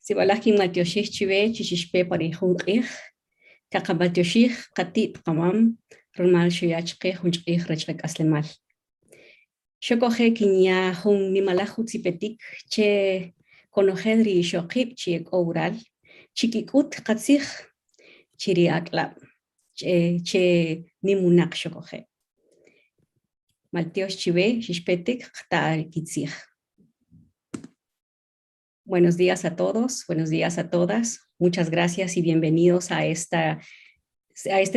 Si balaki matioshich chive, chichishpe parejun ich, kakabatioshich, katit kamam, rumal shuyachke, hunchich rechek aslemal. Shokoje kinya hun nimalaju zipetik, che konojedri shokip chiek oral, chikikut katzich, chiriakla, che nimunak shokoje. Maltiosh chive, shishpetik, ktar kitzich. Buenos días a todos, buenos días a todas. Muchas gracias y bienvenidos a este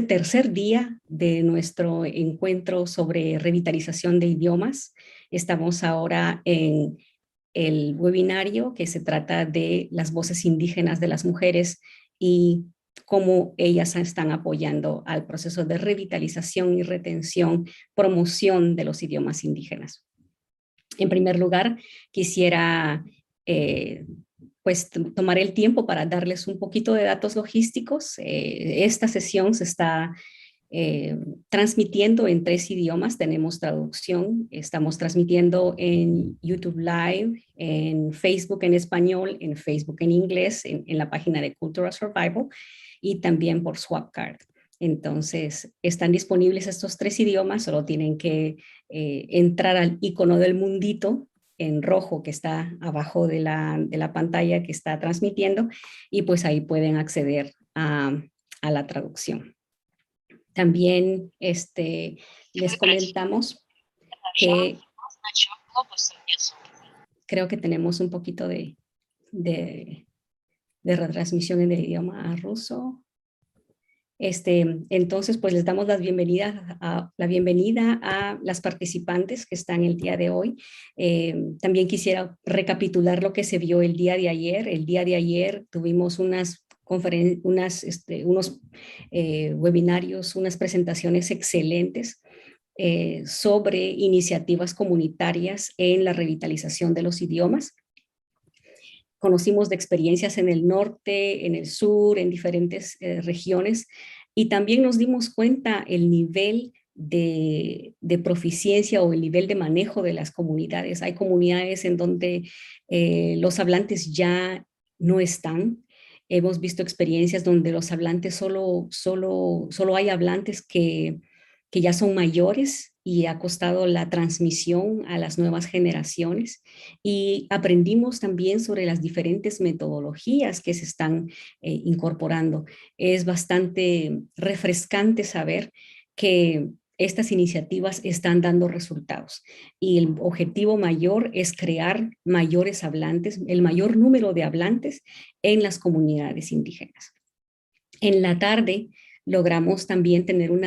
tercer día de nuestro encuentro sobre revitalización de idiomas. Estamos ahora en el webinario que se trata de las voces indígenas de las mujeres y cómo ellas están apoyando al proceso de revitalización y retención, promoción de los idiomas indígenas. En primer lugar, quisiera pues tomaré el tiempo para darles un poquito de datos logísticos. Esta sesión se está transmitiendo en 3 idiomas, tenemos traducción, estamos transmitiendo en YouTube Live, en Facebook en español, en Facebook en inglés, en la página de Cultural Survival y también por Swapcard. Entonces, están disponibles estos 3 idiomas, solo tienen que entrar al icono del mundito en rojo que está abajo de la pantalla que está transmitiendo y pues ahí pueden acceder a la traducción. También les comentamos que creo que tenemos un poquito de retransmisión en el idioma ruso. Entonces, pues les damos la bienvenida a las participantes que están el día de hoy. También quisiera recapitular lo que se vio el día de ayer. El día de ayer tuvimos unos webinarios, unas presentaciones excelentes sobre iniciativas comunitarias en la revitalización de los idiomas. Conocimos de experiencias en el norte, en el sur, en diferentes regiones y también nos dimos cuenta el nivel de proficiencia o el nivel de manejo de las comunidades. Hay comunidades en donde los hablantes ya no están. Hemos visto experiencias donde los hablantes solo hay hablantes que ya son mayores y ha costado la transmisión a las nuevas generaciones y aprendimos también sobre las diferentes metodologías que se están incorporando. Es bastante refrescante saber que estas iniciativas están dando resultados y el objetivo mayor es crear mayores hablantes, el mayor número de hablantes en las comunidades indígenas. En la tarde logramos también tener un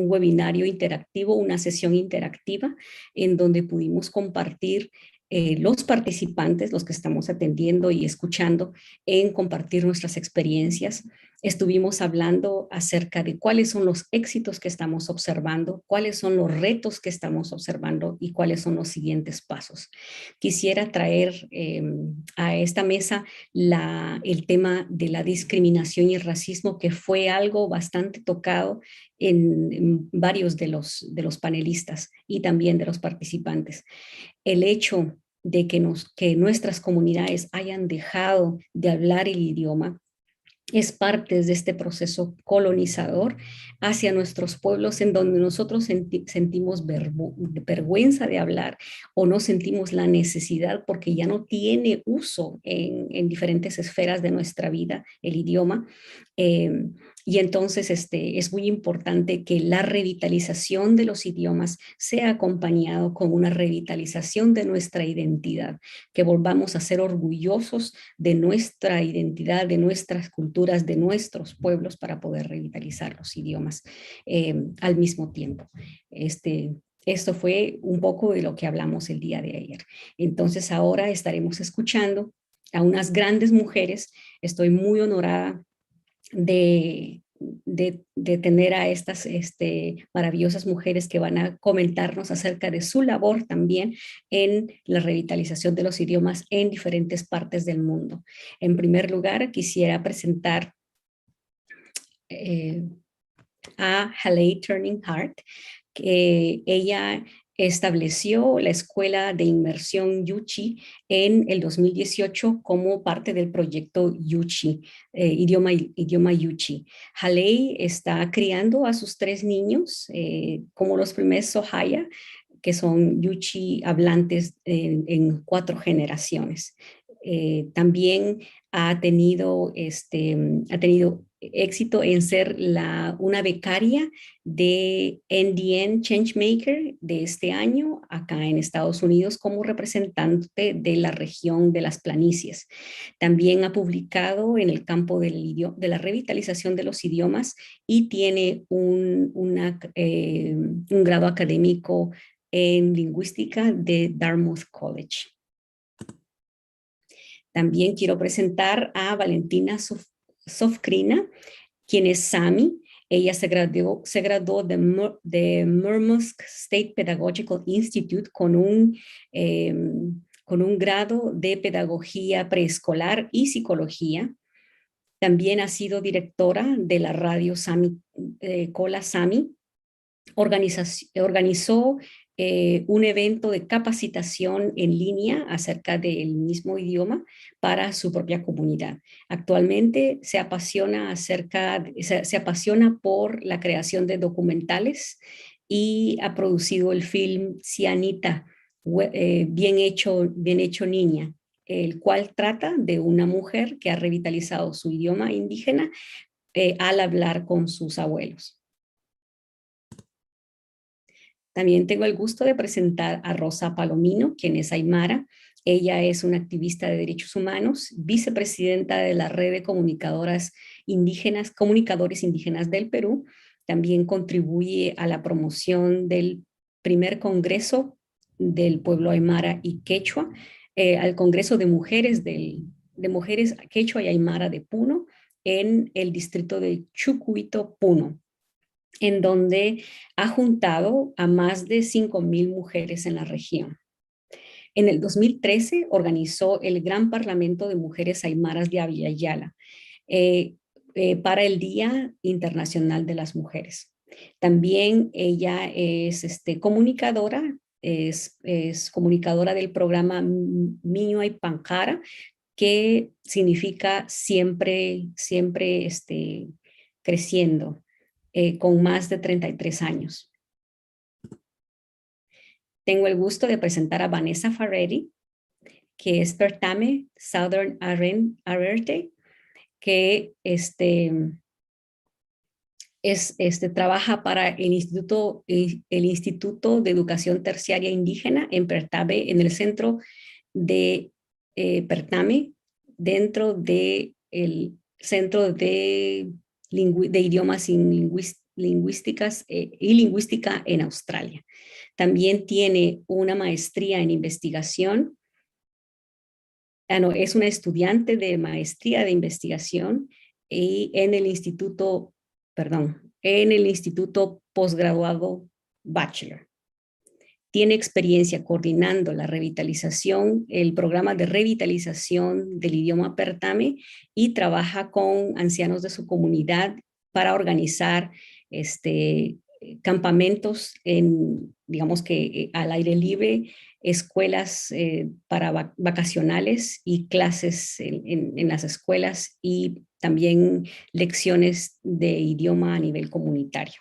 webinario interactivo, una sesión interactiva en donde pudimos compartir los participantes, los que estamos atendiendo y escuchando, en compartir nuestras experiencias. Estuvimos hablando acerca de cuáles son los éxitos que estamos observando, cuáles son los retos que estamos observando y cuáles son los siguientes pasos. Quisiera traer a esta mesa el tema de la discriminación y el racismo, que fue algo bastante tocado en varios de los panelistas y también de los participantes. El hecho de que nuestras comunidades hayan dejado de hablar el idioma es parte de este proceso colonizador hacia nuestros pueblos, en donde nosotros sentimos vergüenza de hablar o no sentimos la necesidad porque ya no tiene uso en diferentes esferas de nuestra vida el idioma. Y entonces es muy importante que la revitalización de los idiomas sea acompañado con una revitalización de nuestra identidad, que volvamos a ser orgullosos de nuestra identidad, de nuestras culturas, de nuestros pueblos para poder revitalizar los idiomas al mismo tiempo. Esto fue un poco de lo que hablamos el día de ayer. Entonces ahora estaremos escuchando a unas grandes mujeres. Estoy muy honorada de tener a estas maravillosas mujeres que van a comentarnos acerca de su labor también en la revitalización de los idiomas en diferentes partes del mundo. En primer lugar, quisiera presentar a Halay Turning Heart, que ella estableció la Escuela de Inmersión Yuchi en el 2018 como parte del proyecto Yuchi, idioma Yuchi. Halay está criando a sus 3 niños como los primeros Sohaya, que son Yuchi hablantes en 4 generaciones. También ha tenido éxito en ser una becaria de NDN Changemaker de este año acá en Estados Unidos como representante de la región de las planicies. También ha publicado en el campo de la revitalización de los idiomas y tiene un grado académico en lingüística de Dartmouth College. También quiero presentar a Valentina Sovkina, quien es Saami. Ella se graduó de Murmansk State Pedagogical Institute con un grado de pedagogía preescolar y psicología. También ha sido directora de la radio Saami, Cola Saami. Organizó un evento de capacitación en línea acerca del mismo idioma para su propia comunidad. Actualmente se apasiona por la creación de documentales y ha producido el film Cianita, bien hecho niña, el cual trata de una mujer que ha revitalizado su idioma indígena al hablar con sus abuelos. También tengo el gusto de presentar a Rosa Palomino, quien es Aymara. Ella es una activista de derechos humanos, vicepresidenta de la red de comunicadores indígenas del Perú. También contribuye a la promoción del primer congreso del pueblo Aymara y Quechua, al Congreso de Mujeres Quechua y Aymara de Puno, en el distrito de Chucuito, Puno, en donde ha juntado a más de 5,000 mujeres en la región. En el 2013 organizó el Gran Parlamento de Mujeres Aymaras de Abya para el Día Internacional de las Mujeres. También ella es comunicadora, es comunicadora del programa Miño y Pancara, que significa siempre creciendo. Con más de 33 años. Tengo el gusto de presentar a Vanessa Farrelly, que es Pertame, Southern Arrernte, que trabaja para el Instituto de Educación Terciaria Indígena en Pertame, en el centro de Pertame, dentro del Centro de Idiomas y Lingüísticas y Lingüística en Australia. También tiene una maestría en investigación. Es una estudiante de maestría de investigación y en el instituto posgraduado Bachelor. Tiene experiencia coordinando la revitalización, el programa de revitalización del idioma Pertame, y trabaja con ancianos de su comunidad para organizar campamentos al aire libre, escuelas para vacacionales y clases en las escuelas, y también lecciones de idioma a nivel comunitario.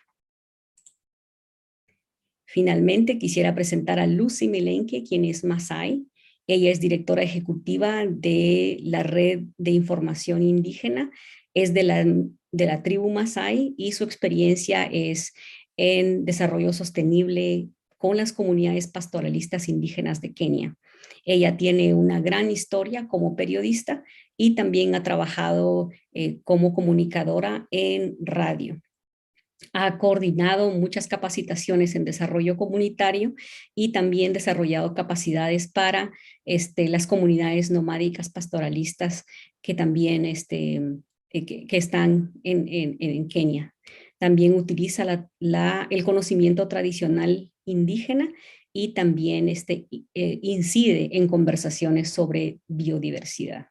Finalmente, quisiera presentar a Mulenki, quien es Maasai. Ella es directora ejecutiva de la Red de Información Indígena, es de la tribu Maasai, y su experiencia es en desarrollo sostenible con las comunidades pastoralistas indígenas de Kenia. Ella tiene una gran historia como periodista y también ha trabajado como comunicadora en radio. Ha coordinado muchas capacitaciones en desarrollo comunitario y también desarrollado capacidades para las comunidades nomádicas pastoralistas que también que están en Kenia. También utiliza el conocimiento tradicional indígena y también incide en conversaciones sobre biodiversidad.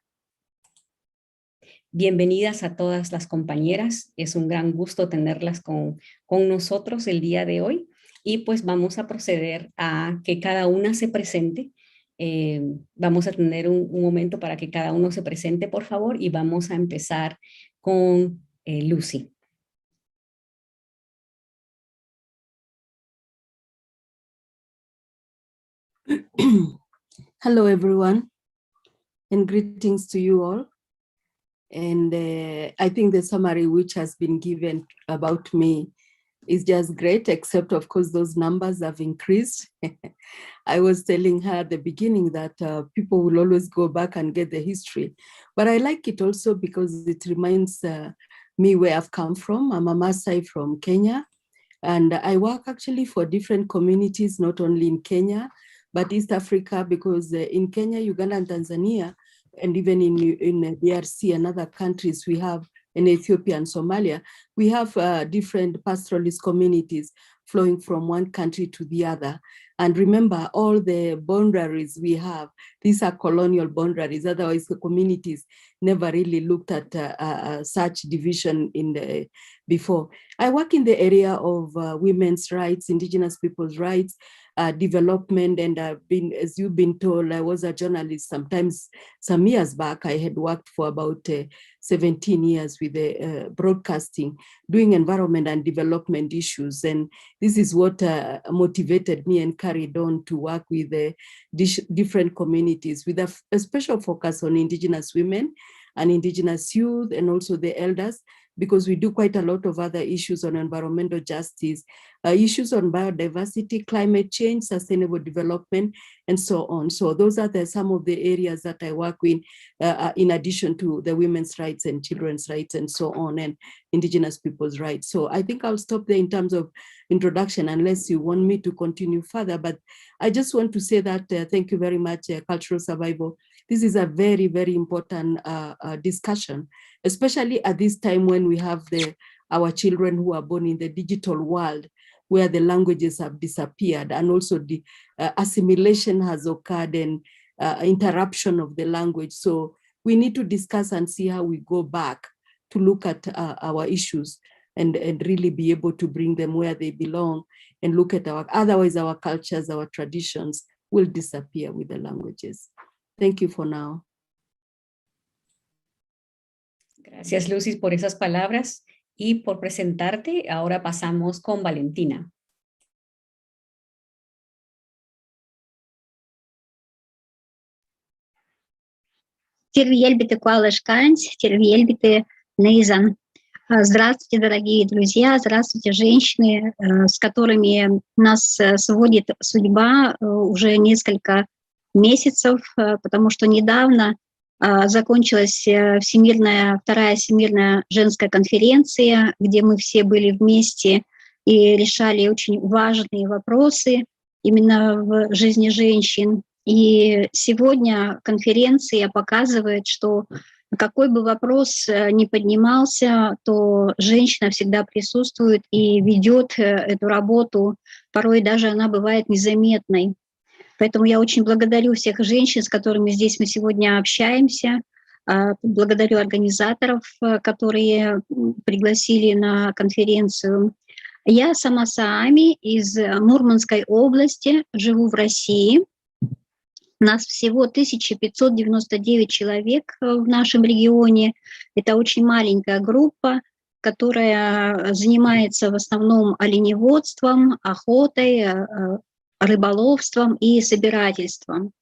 Bienvenidas a todas las compañeras. Es un gran gusto tenerlas con nosotros el día de hoy. y pues vamos a proceder a que cada una se presente. Vamos a tener un momento para que cada uno se presente, por favor, y vamos a empezar con Lucy. Hello, everyone, and greetings to you all. And I think the summary which has been given about me is just great, except of course those numbers have increased. I was telling her at the beginning that people will always go back and get the history, but I like it also because it reminds me where I've come from. I'm a Maasai from Kenya, and I work actually for different communities, not only in Kenya, but East Africa, because in Kenya, Uganda, and Tanzania, and even in DRC and other countries, we have in Ethiopia and Somalia, we have different pastoralist communities flowing from one country to the other. And remember, all the boundaries we have, these are colonial boundaries. Otherwise, the communities never really looked at such division before. I work in the area of women's rights, indigenous people's rights, development, and I've been, as you've been told, I was a journalist sometimes some years back. I had worked for about 17 years with broadcasting, doing environment and development issues. And this is what motivated me and carried on to work with different communities with a special focus on indigenous women and indigenous youth and also the elders, because we do quite a lot of other issues on environmental justice, issues on biodiversity, climate change, sustainable development, and so on. So those are some of the areas that I work in addition to the women's rights and children's rights and so on, and indigenous people's rights. So I think I'll stop there in terms of introduction, unless you want me to continue further. But I just want to say that thank you very much, Cultural Survival. This is a very, very important discussion, especially at this time when we have our children who are born in the digital world, where the languages have disappeared, and also the assimilation has occurred and interruption of the language. So we need to discuss and see how we go back to look at our issues and really be able to bring them where they belong and look at otherwise our cultures, our traditions will disappear with the languages. Thank you for now. Gracias, Lucy, por esas palabras y por presentarte. Ahora pasamos con Valentina. Здравствуйте, дорогие друзья, здравствуйте, женщины, с которыми нас сводит судьба уже несколько месяцев, потому что недавно закончилась вторая Всемирная женская конференция, где мы все были вместе и решали очень важные вопросы именно в жизни женщин. И сегодня конференция показывает, что какой бы вопрос ни поднимался, то женщина всегда присутствует и ведет эту работу, порой даже она бывает незаметной. Поэтому я очень благодарю всех женщин, с которыми здесь мы сегодня общаемся, благодарю организаторов, которые пригласили на конференцию. Я сама Saami из Мурманской области, живу в России. Нас всего 1599 человек в нашем регионе. Это очень маленькая группа, которая занимается в основном оленеводством, охотой, рыболовством и собирательством.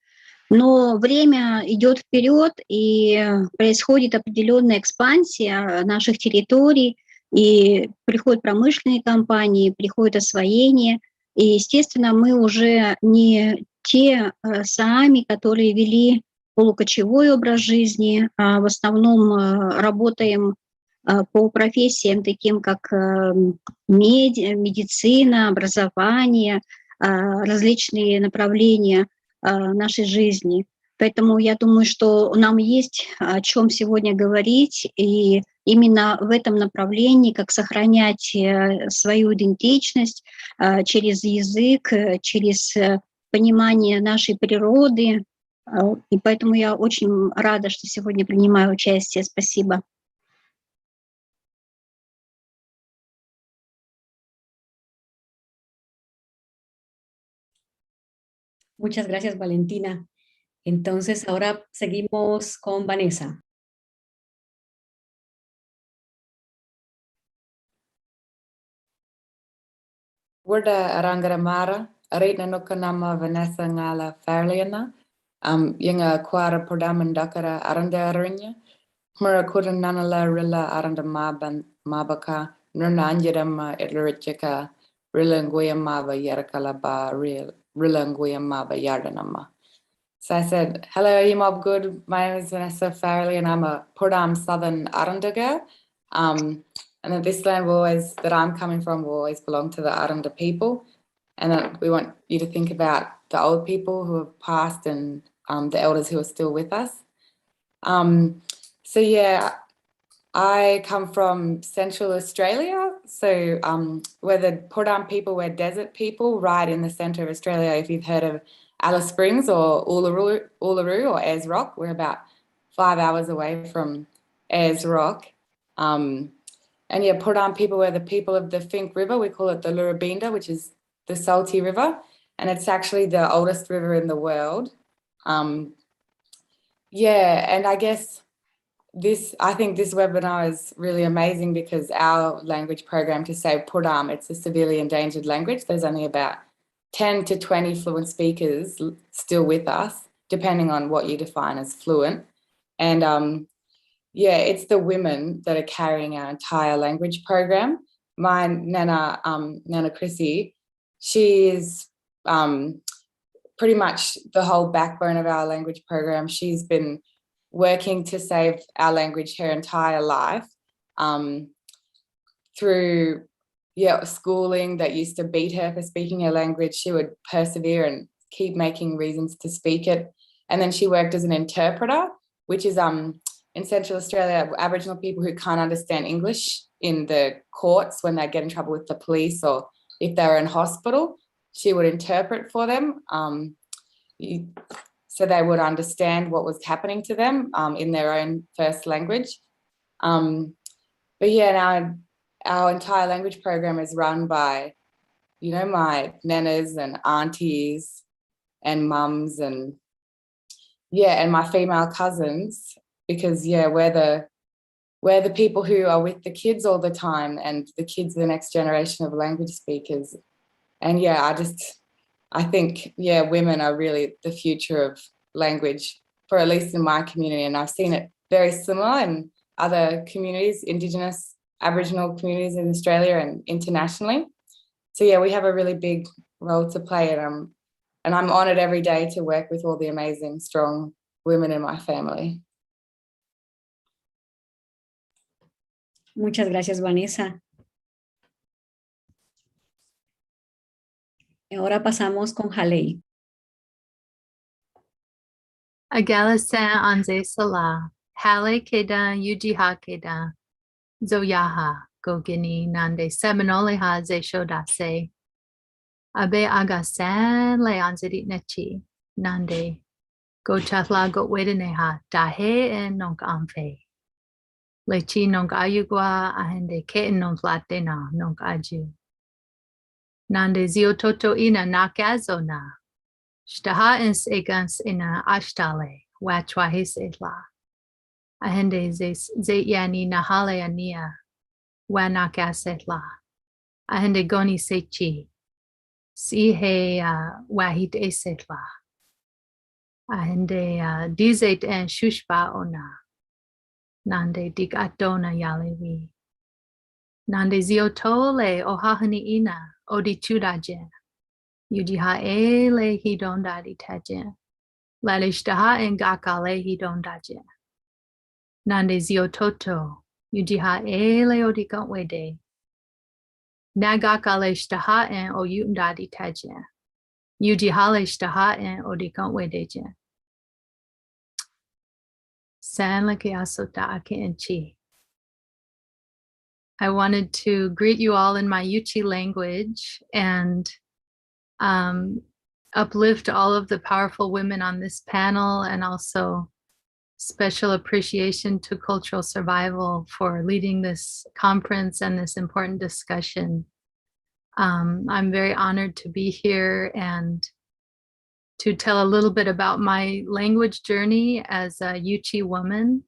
Но время идет вперед, и происходит определенная экспансия наших территорий, и приходят промышленные компании, приходит освоение. И, естественно, мы уже не те Saami, которые вели полукочевой образ жизни, а в основном работаем по профессиям таким, как медицина, образование, различные направления нашей жизни. Поэтому я думаю, что нам есть о чем сегодня говорить, и именно в этом направлении, как сохранять свою идентичность через язык, через понимание нашей природы. И поэтому я очень рада, что сегодня принимаю участие. Спасибо. Muchas gracias, Valentina. Entonces, ahora seguimos con Vanessa. Warda Arangaramara, Arrernte no kanama Vanessa ngala Farrelly yinga kwara Pertame dakara Arrernte Arrernte, Mura kudan nanala rilla Arrernte mabaka, nurna anjirama itlurichika, rilla nguya maba yarkala ba rilla nguya maba yardanama. So I said, hello, you mob good. My name is Vanessa Farrelly and I'm a Pertame Southern Arrernte girl. And that this land that I'm coming from will always belong to the Arrernte people. And we want you to think about the old people who have passed and the elders who are still with us. So yeah, I come from Central Australia. So we're the Pertame people, we're desert people right in the centre of Australia. If you've heard of Alice Springs or Uluru or Ayers Rock, we're about 5 hours away from Ayers Rock. And yeah, Pertame people were the people of the Finke River. We call it the Lurabinda, which is the salty river. And it's actually the oldest river in the world. Yeah, and I guess I think this webinar is really amazing because our language program to say Pertame, it's a severely endangered language. There's only about 10 to 20 fluent speakers still with us, depending on what you define as fluent. And yeah, it's the women that are carrying our entire language program. My Nana, Nana Chrissy, she is pretty much the whole backbone of our language program. She's been working to save our language her entire life through schooling that used to beat her for speaking her language. She would persevere and keep making reasons to speak it. And then she worked as an interpreter, which is in Central Australia, Aboriginal people who can't understand English in the courts when they get in trouble with the police or if they're in hospital, she would interpret for them so they would understand what was happening to them in their own first language. But yeah, our entire language program is run by, my nanas and aunties and mums and my female cousins, because we're the people who are with the kids all the time, and the kids are the next generation of language speakers. And I think women are really the future of language, for at least in my community, and I've seen it very similar in other communities, Indigenous Aboriginal communities in Australia and internationally. So yeah, we have a really big role to play, and I'm honoured every day to work with all the amazing, strong women in my family. Muchas gracias, Vanessa. Ahora pasamos con Halay. Agalasan anze sala, Halay keda yujiha keda, zoyaha gogini nande Seminole ha ze shodase. Abe agasan le anzedit nechi, nande, go chatla go wedeneha, dahe en nonk amfe. Lechi nonk ayugua ahende ke nonk latena nonk aju. Nande ziototo ina nakazona. Shtaha ins egans ina ashtale, wachwahis etla. Ahende ze yani nahale ania, wanakas etla. Ahende goni sechi. Si he wahid esetla. Ahende dizet en shushba ona. Nande dig atona yalewi. Nande ziotole ohahani ina odi chudajen. Yujiha ele hidonda ditajen. Lalishtaha en gakale hidondajen. Nande ziototo. Yujiha ele odikantwede. Nagakale shtaha en oyunda ditajen. Yujihale shtaha en odikantwedejen. San leke asota ake enchi. I wanted to greet you all in my Yuchi language and uplift all of the powerful women on this panel, and also special appreciation to Cultural Survival for leading this conference and this important discussion. I'm very honored to be here, and to tell a little bit about my language journey as a Yuchi woman.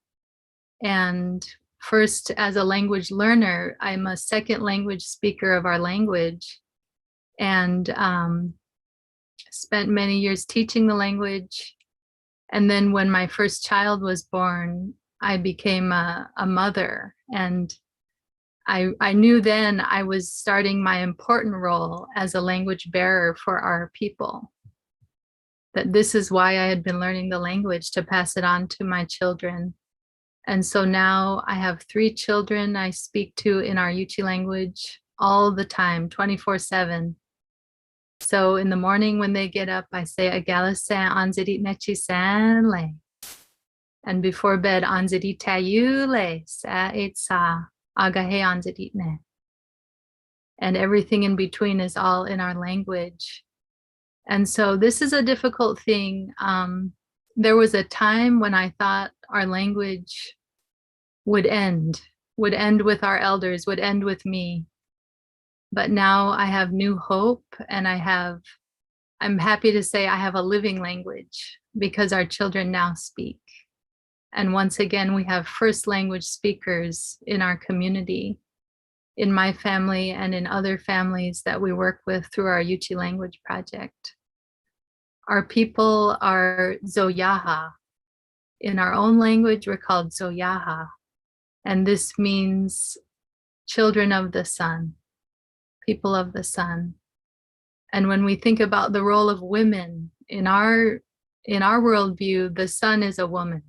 And first, as a language learner, I'm a second language speaker of our language, and spent many years teaching the language. And then when my first child was born, I became a mother, and I knew then I was starting my important role as a language bearer for our people. That this is why I had been learning the language, to pass it on to my children. And so now I have 3 children I speak to in our Yuchi language all the time, 24/7. So in the morning when they get up, I say, Agalasan anzidi nechisanle. And before bed, anzidi tayule sa itsa agahe anzidi ne. And everything in between is all in our language. And so this is a difficult thing. There was a time when I thought our language would end with our elders, would end with me. But now I have new hope, and I'm happy to say I have a living language because our children now speak. And once again, we have first language speakers in our community, in my family and in other families that we work with through our Yuchi language project. Our people are Zoyaha. In our own language, we're called Zoyaha. And this means children of the sun, people of the sun. And when we think about the role of women in our worldview, the sun is a woman.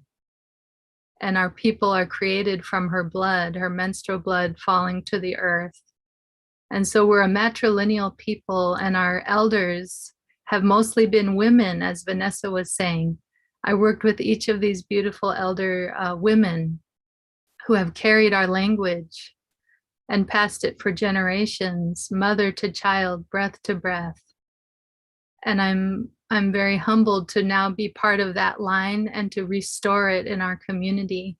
And our people are created from her blood, her menstrual blood falling to the earth. And so we're a matrilineal people, and our elders have mostly been women, as Vanessa was saying. I worked with each of these beautiful elder women who have carried our language and passed it for generations, mother to child, breath to breath. And I'm very humbled to now be part of that line and to restore it in our community.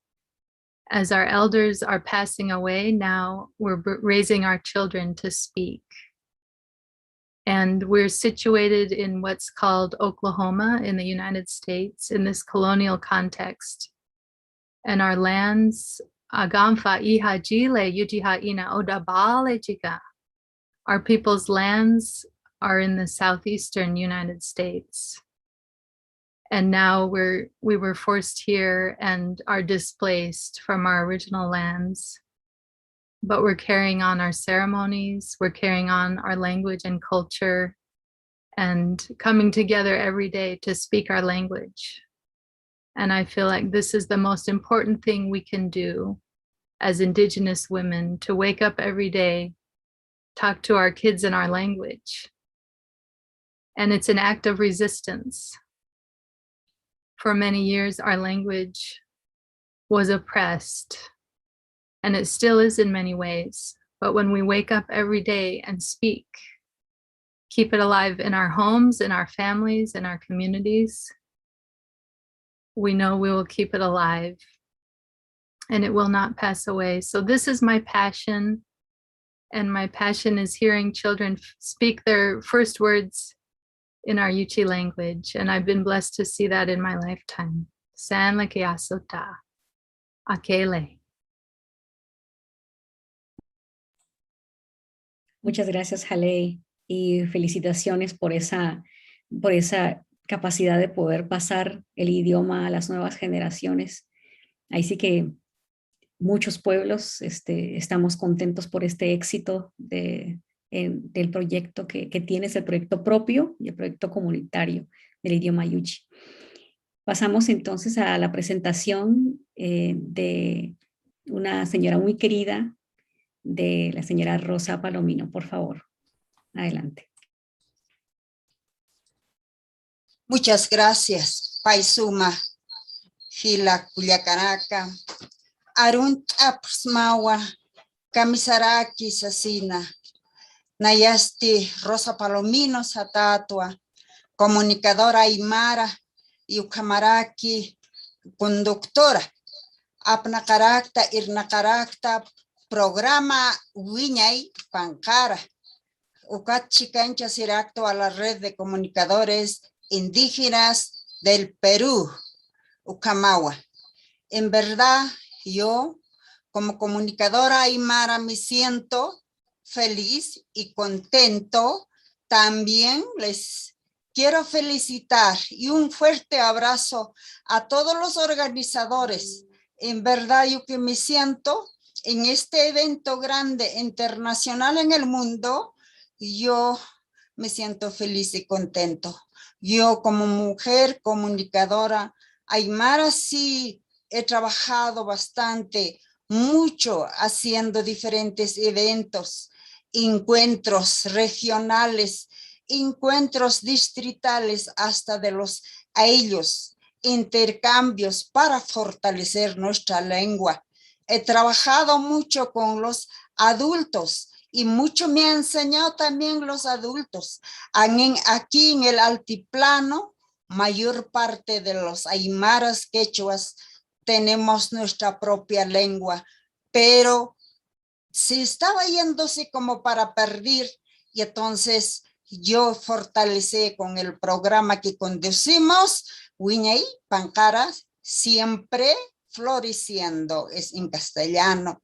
As our elders are passing away, now we're raising our children to speak. And we're situated in what's called Oklahoma in the United States, in this colonial context. And our lands, Agamfa iha jile yujiha ina odabale chica. Our people's lands are in the southeastern United States. And now we were forced here and are displaced from our original lands. But we're carrying on our ceremonies, we're carrying on our language and culture, and coming together every day to speak our language. And I feel like this is the most important thing we can do as Indigenous women, to wake up every day, talk to our kids in our language. And it's an act of resistance. For many years, our language was oppressed, and it still is in many ways. But when we wake up every day and speak, keep it alive in our homes, in our families, in our communities, we know we will keep it alive and it will not pass away. So this is my passion, and my passion is hearing children speak their first words in our Yuchi language, and I've been blessed to see that in my lifetime. San leke asota, akele. Muchas gracias, Halay, y felicitaciones por esa capacidad de poder pasar el idioma a las nuevas generaciones. Ahí sí que muchos pueblos estamos contentos por este éxito del proyecto que tienes, el proyecto propio y el proyecto comunitario del idioma Yuchi. Pasamos entonces a la presentación de una señora muy querida, de la señora Rosa Palomino. Por favor, adelante. Muchas gracias, Paisuma, Hila Culiacanaca, Arunt Apsmawa, Camisaraki Sasina, Nayasti Rosa Palomino Satatua, comunicadora Aymara, Yucamaraki, conductora, Apnacarakta, Irnacarakta, programa Wiñay Pancara, Ucachicancha Siracto a la red de comunicadores indígenas del Perú, Ucamagua. En verdad, yo como comunicadora aymara me siento feliz y contento. También les quiero felicitar y un fuerte abrazo a todos los organizadores. En verdad, yo que me siento en este evento grande internacional en el mundo, yo me siento feliz y contento. Yo como mujer comunicadora aymara sí he trabajado bastante, mucho haciendo diferentes eventos, encuentros regionales, encuentros distritales hasta de los a ellos, intercambios para fortalecer nuestra lengua. He trabajado mucho con los adultos y mucho me han enseñado también los adultos. Aquí en el altiplano, mayor parte de los aymaras quechuas tenemos nuestra propia lengua, pero se estaba yéndose como para perder y entonces yo fortalecé con el programa que conducimos, Wiñay, Pancara, siempre floreciendo, es en castellano.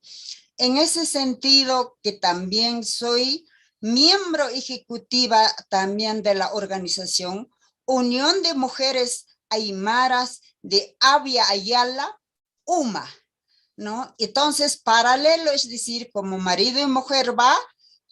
En ese sentido que también soy miembro ejecutiva también de la organización Unión de Mujeres Aymaras de Avia Ayala, UMA, ¿no? Entonces, paralelo, es decir, como marido y mujer va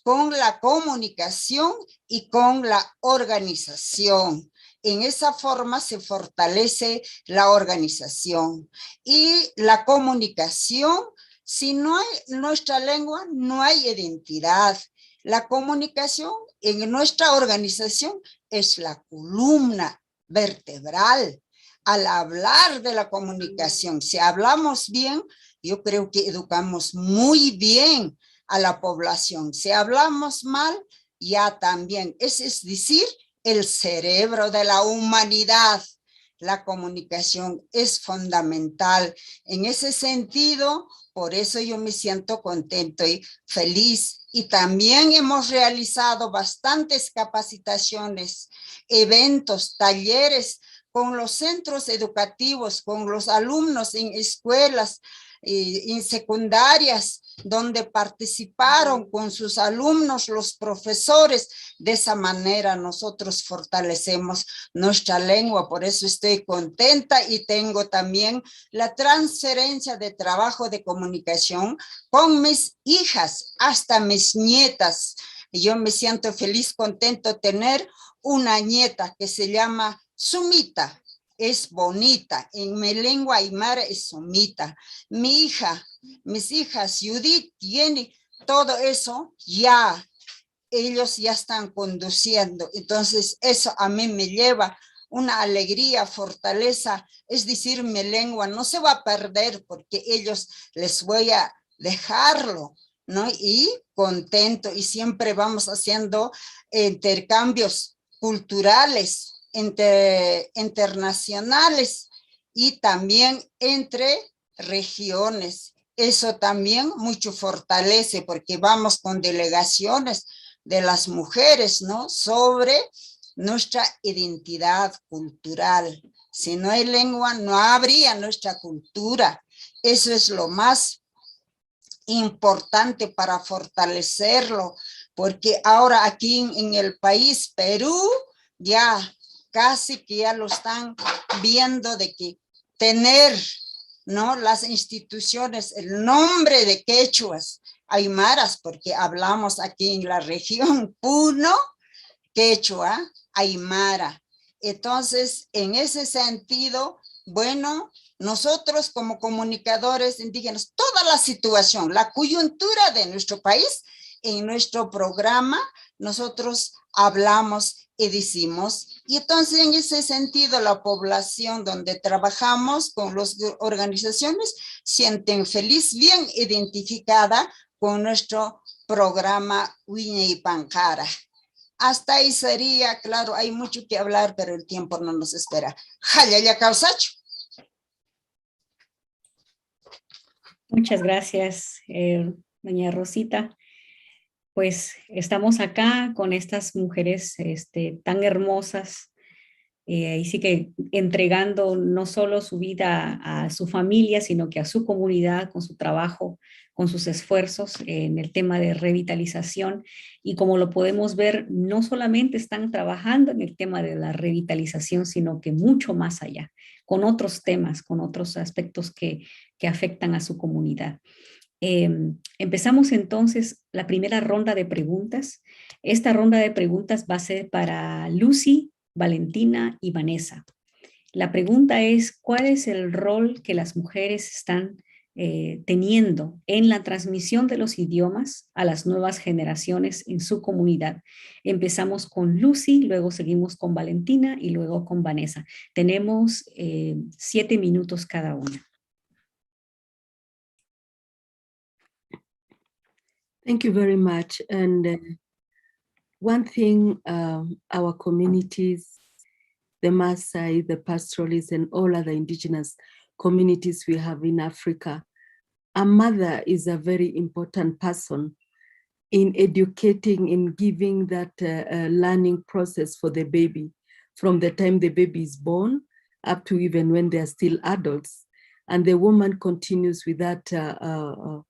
con la comunicación y con la organización. En esa forma se fortalece la organización y la comunicación. Si no hay nuestra lengua, no hay identidad. La comunicación en nuestra organización es la columna vertebral. Al hablar de la comunicación, si hablamos bien, yo creo que educamos muy bien a la población. Si hablamos mal, ya también. Es decir, el cerebro de la humanidad. La comunicación es fundamental. En ese sentido, por eso yo me siento contento y feliz. Y también hemos realizado bastantes capacitaciones, eventos, talleres con los centros educativos, con los alumnos en escuelas, en secundarias, donde participaron con sus alumnos los profesores. De esa manera nosotros fortalecemos nuestra lengua. Por eso estoy contenta y tengo también la transferencia de trabajo de comunicación con mis hijas, hasta mis nietas. Yo me siento feliz, contento tener una nieta que se llama Sumita. Es bonita, en mi lengua aymara es Sumita. Mi hija, mis hijas, Judith, Jenny, todo eso ya, ellos ya están conduciendo. Entonces eso a mí me lleva una alegría, fortaleza, es decir, mi lengua no se va a perder porque ellos les voy a dejarlo, ¿no? Y contento, y siempre vamos haciendo intercambios culturales, internacionales y también entre regiones. Eso también mucho fortalece porque vamos con delegaciones de las mujeres, ¿no? Sobre nuestra identidad cultural. Si no hay lengua, no habría nuestra cultura. Eso es lo más importante para fortalecerlo, porque ahora aquí en el país, Perú, ya casi que ya lo están viendo de que tener, ¿no? Las instituciones, el nombre de quechuas, aymaras, porque hablamos aquí en la región Puno, quechua, aymara. Entonces, en ese sentido, bueno, nosotros como comunicadores indígenas, toda la situación, la coyuntura de nuestro país, en nuestro programa, nosotros hablamos y decimos, y entonces en ese sentido la población donde trabajamos con las organizaciones sienten feliz, bien identificada con nuestro programa Wiña y Pancara. Hasta ahí sería, claro, hay mucho que hablar, pero el tiempo no nos espera. Halay causacho. Muchas gracias, doña Rosita. Pues estamos acá con estas mujeres tan hermosas Ahí sí que entregando no solo su vida a su familia, sino que a su comunidad, con su trabajo, con sus esfuerzos en el tema de revitalización. Y como lo podemos ver, no solamente están trabajando en el tema de la revitalización, sino que mucho más allá, con otros temas, con otros aspectos que afectan a su comunidad. Empezamos entonces la primera ronda de preguntas. Esta ronda de preguntas va a ser para Lucy, Valentina y Vanessa. La pregunta es, ¿cuál es el rol que las mujeres están teniendo en la transmisión de los idiomas a las nuevas generaciones en su comunidad? Empezamos con Lucy, luego seguimos con Valentina y luego con Vanessa. Tenemos 7 minutos cada una. Thank you very much. And one thing, our communities, the Maasai, the pastoralists, and all other indigenous communities we have in Africa, a mother is a very important person in educating, in giving that learning process for the baby, from the time the baby is born up to even when they are still adults. And the woman continues with that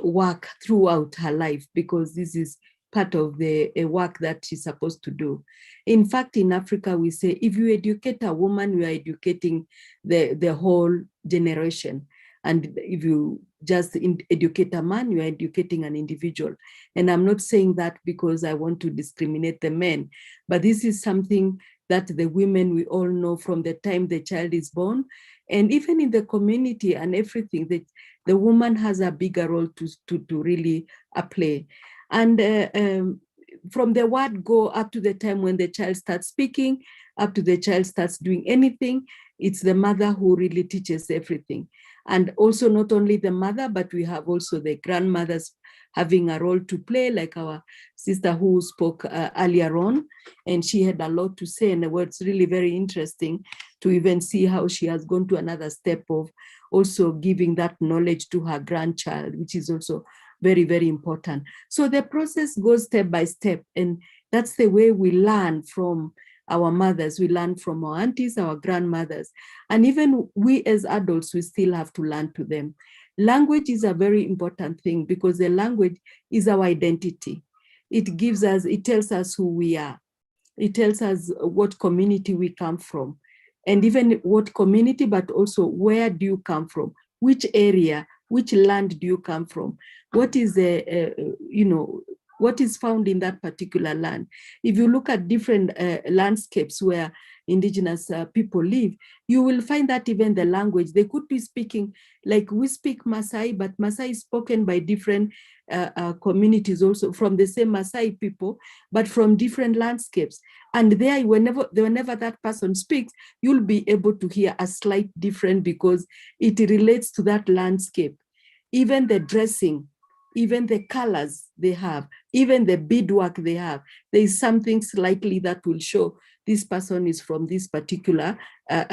work throughout her life, because this is part of the work that she's supposed to do. In fact, in Africa, we say, if you educate a woman, you are educating the whole generation. And if you just educate a man, you are educating an individual. And I'm not saying that because I want to discriminate the men, but this is something that the women, we all know from the time the child is born. And even in the community and everything, that the woman has a bigger role to really play. And from the word go up to the time when the child starts speaking, up to the child starts doing anything, it's the mother who really teaches everything. And also not only the mother, but we have also the grandmothers having a role to play, like our sister who spoke earlier on, and she had a lot to say. And it's really very interesting to even see how she has gone to another step of also giving that knowledge to her grandchild, which is also very, very important. So the process goes step by step, and that's the way we learn from our mothers, we learn from our aunties, our grandmothers, and even we as adults, we still have to learn to them. Language is a very important thing, because the language is our identity. It gives us, it tells us who we are. It tells us what community we come from, and even what community, but also where do you come from? Which area, which land do you come from? What is the, what is found in that particular land? If you look at different landscapes where indigenous people live, you will find that even the language, they could be speaking, like we speak Maasai, but Maasai is spoken by different communities also from the same Maasai people, but from different landscapes. And there, whenever that person speaks, you'll be able to hear a slight difference because it relates to that landscape. Even the dressing, even the colors they have, even the beadwork they have, there is something slightly that will show this person is from this particular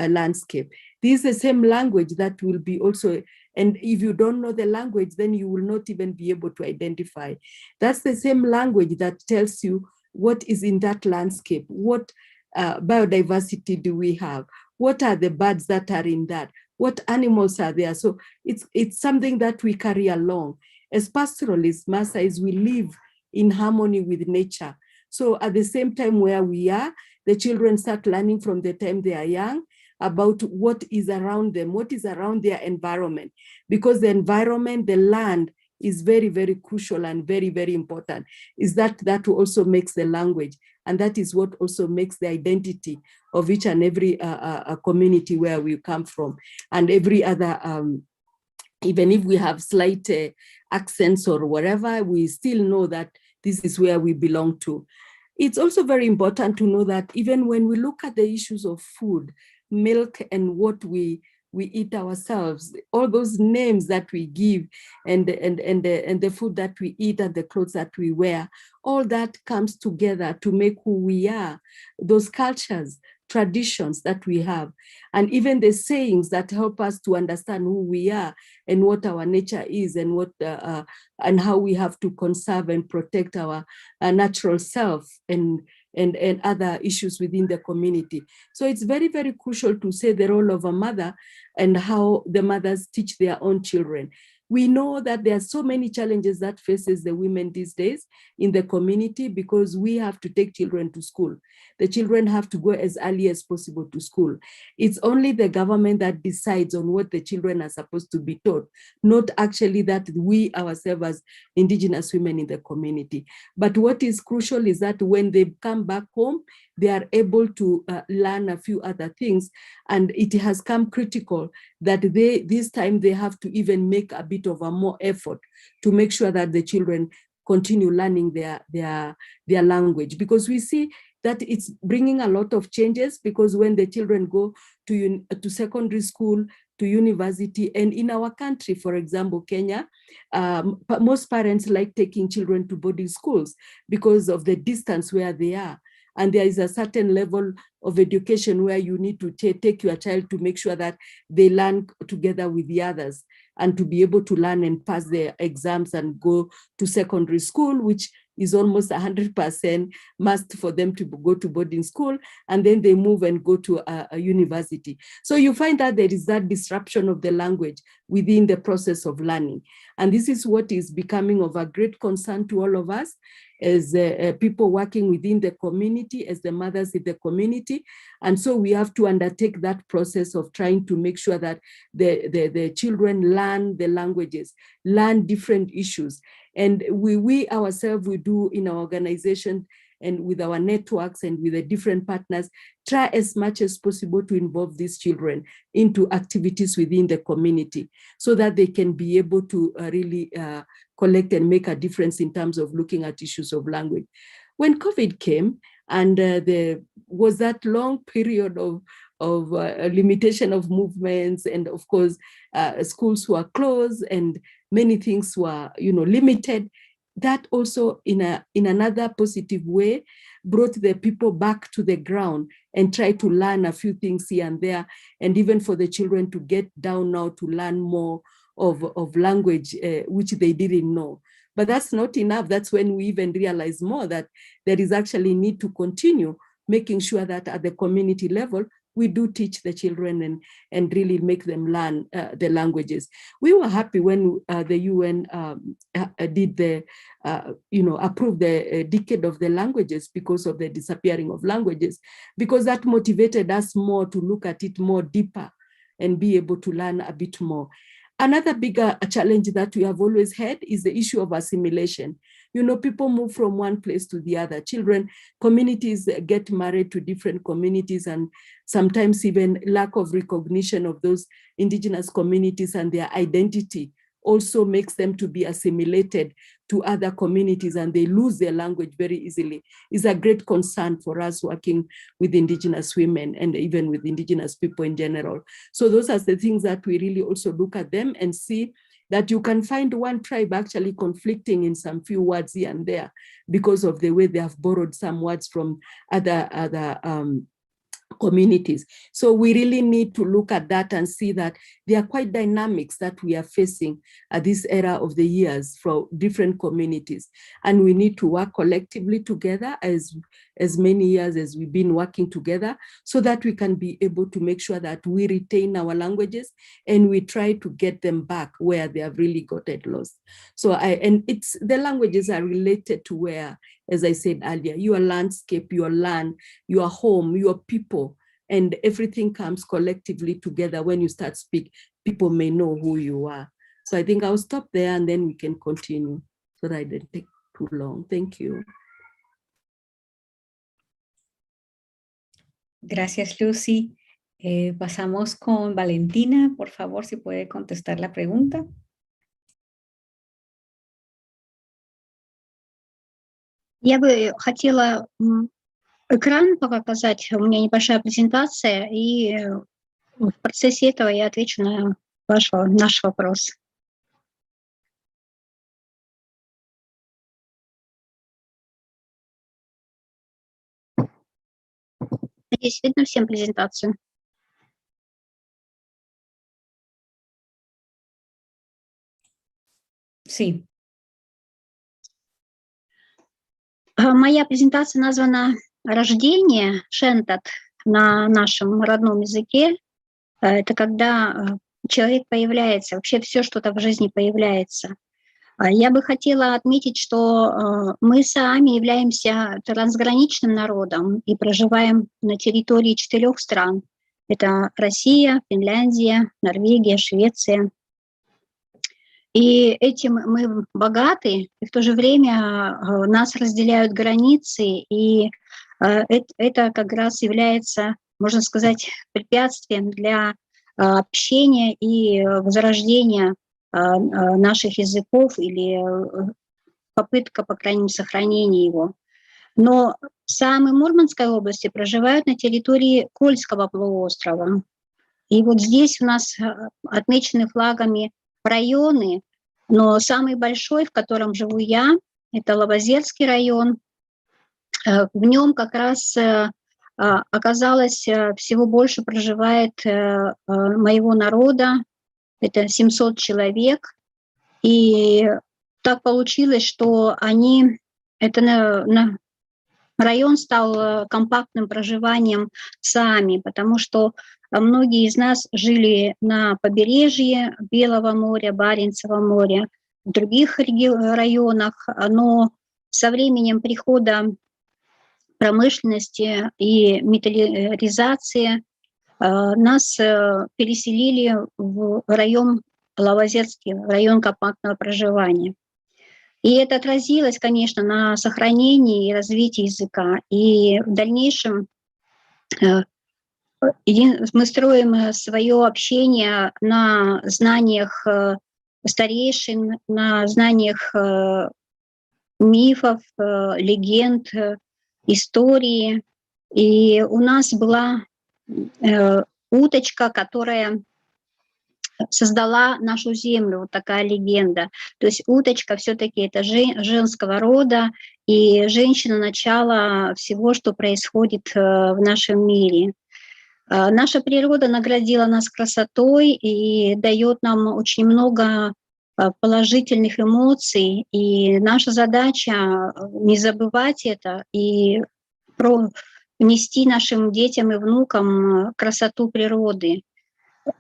landscape. This is the same language that will be also, and if you don't know the language, then you will not even be able to identify. That's the same language that tells you what is in that landscape, what biodiversity do we have, what are the birds that are in that, what animals are there. So it's something that we carry along. As pastoralists, Maasais, we live in harmony with nature. So at the same time where we are, the children start learning from the time they are young about what is around them, what is around their environment, because the environment, the land is very, very crucial and very, very important. Is that also makes the language, and that is what also makes the identity of each and every community where we come from, and every other, even if we have slight accents or whatever, we still know that this is where we belong to. It's also very important to know that even when we look at the issues of food, milk, and what we eat ourselves, all those names that we give, and the food that we eat and the clothes that we wear, all that comes together to make who we are, those cultures, traditions that we have, and even the sayings that help us to understand who we are and what our nature is, and what and how we have to conserve and protect our natural self, and and other issues within the community. So it's very, very crucial to say the role of a mother and how the mothers teach their own children. We know that there are so many challenges that faces the women these days in the community because we have to take children to school. The children have to go as early as possible to school. It's only the government that decides on what the children are supposed to be taught, not actually that we ourselves as Indigenous women in the community. But what is crucial is that when they come back home, they are able to learn a few other things. And it has come critical that this time they have to even make a bit of a more effort to make sure that the children continue learning their language, because we see that it's bringing a lot of changes, because when the children go to secondary school, to university, and in our country, for example, Kenya, most parents like taking children to boarding schools because of the distance where they are. And there is a certain level of education where you need to take your child to make sure that they learn together with the others and to be able to learn and pass their exams and go to secondary school, which is almost 100% must for them to go to boarding school, and then they move and go to a university. So you find that there is that disruption of the language within the process of learning. And this is what is becoming of a great concern to all of us as people working within the community, as the mothers in the community. And so we have to undertake that process of trying to make sure that the children learn the languages, learn different issues. And we ourselves, we do in our organization and with our networks and with the different partners, try as much as possible to involve these children into activities within the community so that they can be able to really collect and make a difference in terms of looking at issues of language. When COVID came and there was that long period of limitation of movements, and of course, schools were closed and many things were, limited. That also, in another positive way, brought the people back to the ground and try to learn a few things here and there, and even for the children to get down now to learn more of language, which they didn't know. But that's not enough. That's when we even realize more that there is actually need to continue making sure that at the community level, we do teach the children and really make them learn the languages. We were happy when the UN did approved the decade of the languages because of the disappearing of languages, because that motivated us more to look at it more deeper and be able to learn a bit more. Another bigger challenge that we have always had is the issue of assimilation. People move from one place to the other. Communities get married to different communities, and sometimes even lack of recognition of those indigenous communities and their identity also makes them to be assimilated to other communities, and they lose their language very easily. Is a great concern for us working with Indigenous women and even with Indigenous people in general. So those are the things that we really also look at them and see that you can find one tribe actually conflicting in some few words here and there because of the way they have borrowed some words from other communities. So we really need to look at that and see that there are quite dynamics that we are facing at this era of the years from different communities. And we need to work collectively together as many years as we've been working together so that we can be able to make sure that we retain our languages and we try to get them back where they have really gotten lost. So the languages are related to where, as I said earlier, your landscape, your land, your home, your people, and everything comes collectively together. When you start speak, people may know who you are. So I think I'll stop there and then we can continue so that I didn't take too long. Thank you. Gracias, Lucy. Pasamos con Valentina. Por favor, si puede contestar la pregunta. Я бы хотела экран показать, у меня небольшая презентация, и в процессе этого я отвечу на наш вопрос. Надеюсь, видно всем презентацию? Sí. Моя презентация названа рождение, шентат на нашем родном языке, это когда человек появляется, вообще все что-то в жизни появляется. Я бы хотела отметить, что мы сами являемся трансграничным народом и проживаем на территории 4 стран. Это Россия, Финляндия, Норвегия, Швеция. И этим мы богаты, и в то же время нас разделяют границы, и это как раз является, можно сказать, препятствием для общения и возрождения наших языков или попытка, по крайней мере, сохранения его. Но Саамы Мурманской области проживают на территории Кольского полуострова. И вот здесь у нас отмечены флагами районы, но самый большой, в котором живу я, это Лавозерский район. В нем как раз оказалось всего больше проживает моего народа, это 700 человек. И так получилось, что район стал компактным проживанием Saami, потому что многие из нас жили на побережье Белого моря, Баренцева моря, в других районах, но со временем прихода промышленности и металлизации нас переселили в район Лавозерский, район компактного проживания. И это отразилось, конечно, на сохранении и развитии языка. И в дальнейшем мы строим свое общение на знаниях старейшин, на знаниях мифов, легенд, истории. И у нас была уточка, которая создала нашу землю, вот такая легенда. То есть уточка все-таки это женского рода, и женщина — начало всего, что происходит в нашем мире. Наша природа наградила нас красотой и дает нам очень много положительных эмоций, и наша задача не забывать это и внести нашим детям и внукам красоту природы.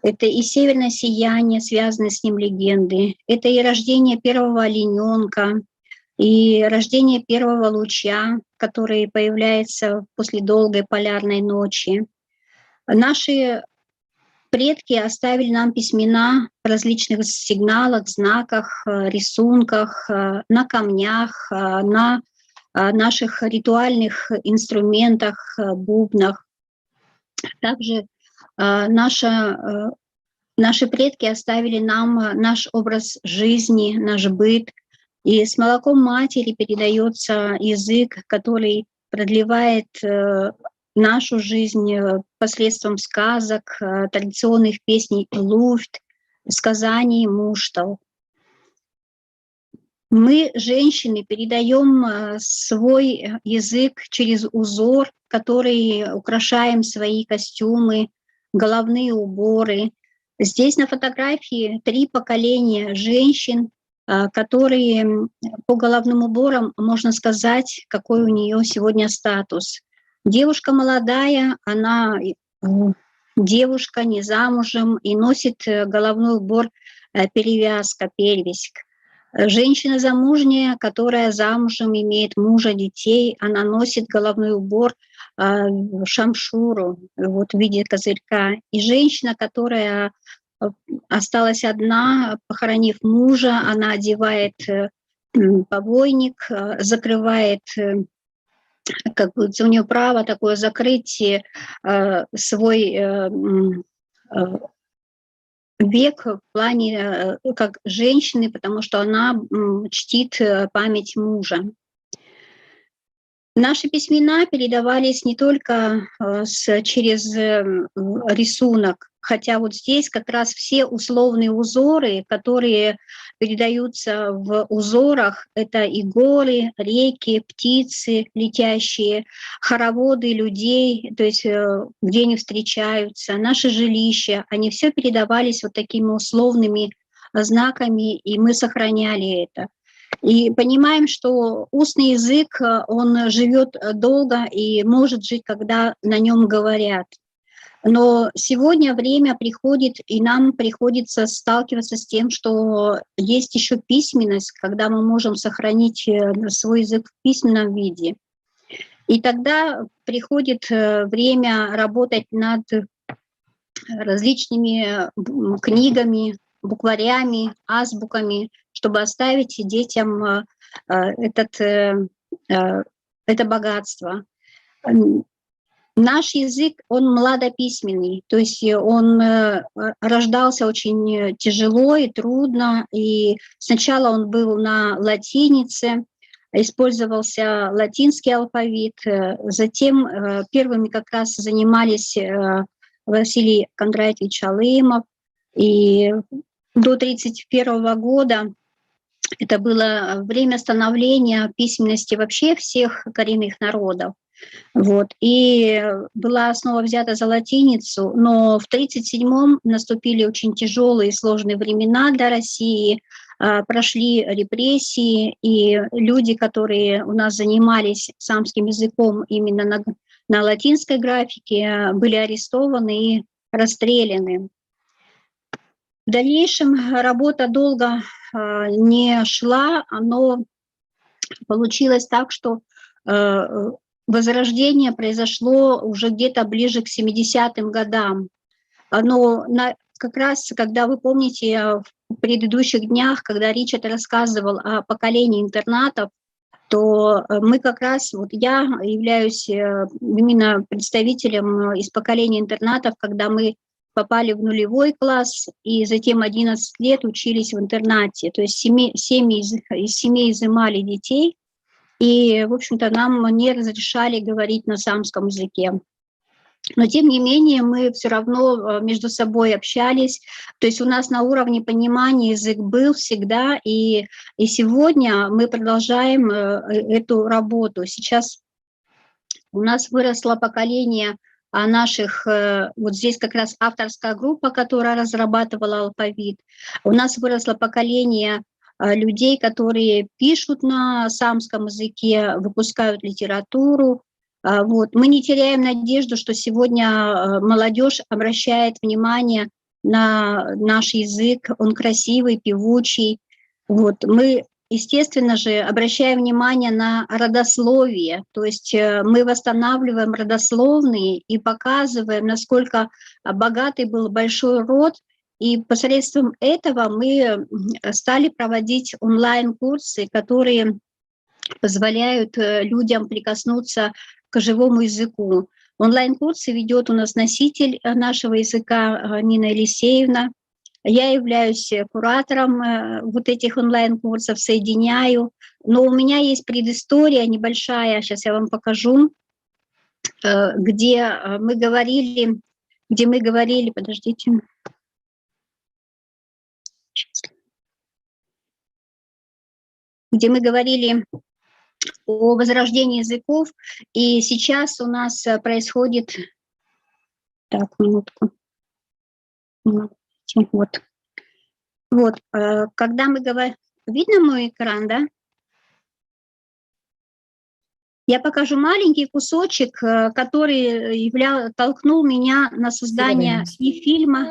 Это и северное сияние, связанные с ним легенды. Это и рождение первого олененка, и рождение первого луча, который появляется после долгой полярной ночи. Наши предки оставили нам письмена в различных сигналах, знаках, рисунках, на камнях, на наших ритуальных инструментах, бубнах. Также наши предки оставили нам наш образ жизни, наш быт. И с молоком матери передается язык, который продлевает нашу жизнь посредством сказок, традиционных песней луфт, сказаний муштал. Мы, женщины, передаем свой язык через узор, который украшаем свои костюмы, головные уборы. Здесь на фотографии 3 поколения женщин, которые по головным уборам можно сказать, какой у нее сегодня статус. Девушка молодая, она девушка, не замужем, и носит головной убор перевязка, перевязь. Женщина замужняя, которая замужем, имеет мужа, детей, она носит головной убор шамшуру, вот в виде козырька. И женщина, которая осталась одна, похоронив мужа, она одевает повойник, закрывает, как бы у нее право такое закрыть свой век в плане как женщины, потому что она чтит память мужа. Наши письмена передавались не только через рисунок, хотя вот здесь как раз все условные узоры, которые передаются в узорах, это и горы, реки, птицы летящие, хороводы людей, то есть где они встречаются, наши жилища, они все передавались вот такими условными знаками, и мы сохраняли это. И понимаем, что устный язык, он живет долго и может жить, когда на нем говорят. Но сегодня время приходит, и нам приходится сталкиваться с тем, что есть еще письменность, когда мы можем сохранить свой язык в письменном виде. И тогда приходит время работать над различными книгами, букварями, азбуками, чтобы оставить детям это богатство. Наш язык, он младописьменный, то есть он рождался очень тяжело и трудно, и сначала он был на латинице, использовался латинский алфавит, затем первыми как раз занимались Василий Кондратьевич Алымов, и до 1931 года это было время становления письменности вообще всех коренных народов. Вот. И была основа взята за латиницу, но в 1937-м наступили очень тяжелые и сложные времена для России, прошли репрессии, и люди, которые у нас занимались саамским языком именно на латинской графике, были арестованы и расстреляны. В дальнейшем работа долго не шла, но получилось так, что возрождение произошло уже где-то ближе к 70-м годам. Но как раз, когда вы помните, в предыдущих днях, когда Ричард рассказывал о поколении интернатов, то мы как раз, вот я являюсь именно представителем из поколения интернатов, когда мы попали в нулевой класс и затем 11 лет учились в интернате. То есть из семей изымали детей, и, в общем-то, нам не разрешали говорить на саамском языке. Но, тем не менее, мы все равно между собой общались. То есть у нас на уровне понимания язык был всегда, и сегодня мы продолжаем эту работу. Сейчас у нас выросло поколение наших, вот здесь как раз авторская группа, которая разрабатывала алфавит. У нас выросло поколение людей, которые пишут на саамском языке, выпускают литературу. Вот. Мы не теряем надежду, что сегодня молодежь обращает внимание на наш язык, он красивый, певучий. Вот. Мы, естественно же, обращаем внимание на родословие, то есть мы восстанавливаем родословные и показываем, насколько богатый был большой род. И посредством этого мы стали проводить онлайн-курсы, которые позволяют людям прикоснуться к живому языку. Онлайн-курсы ведет у нас носитель нашего языка Нина Елисеевна. Я являюсь куратором вот этих онлайн-курсов, соединяю. Но у меня есть предыстория небольшая, сейчас я вам покажу, где мы говорили, подождите, где мы говорили о возрождении языков, и сейчас у нас происходит... Так, минутку. Вот, когда мы говорим... Видно мой экран, да? Я покажу маленький кусочек, который толкнул меня на создание и фильма.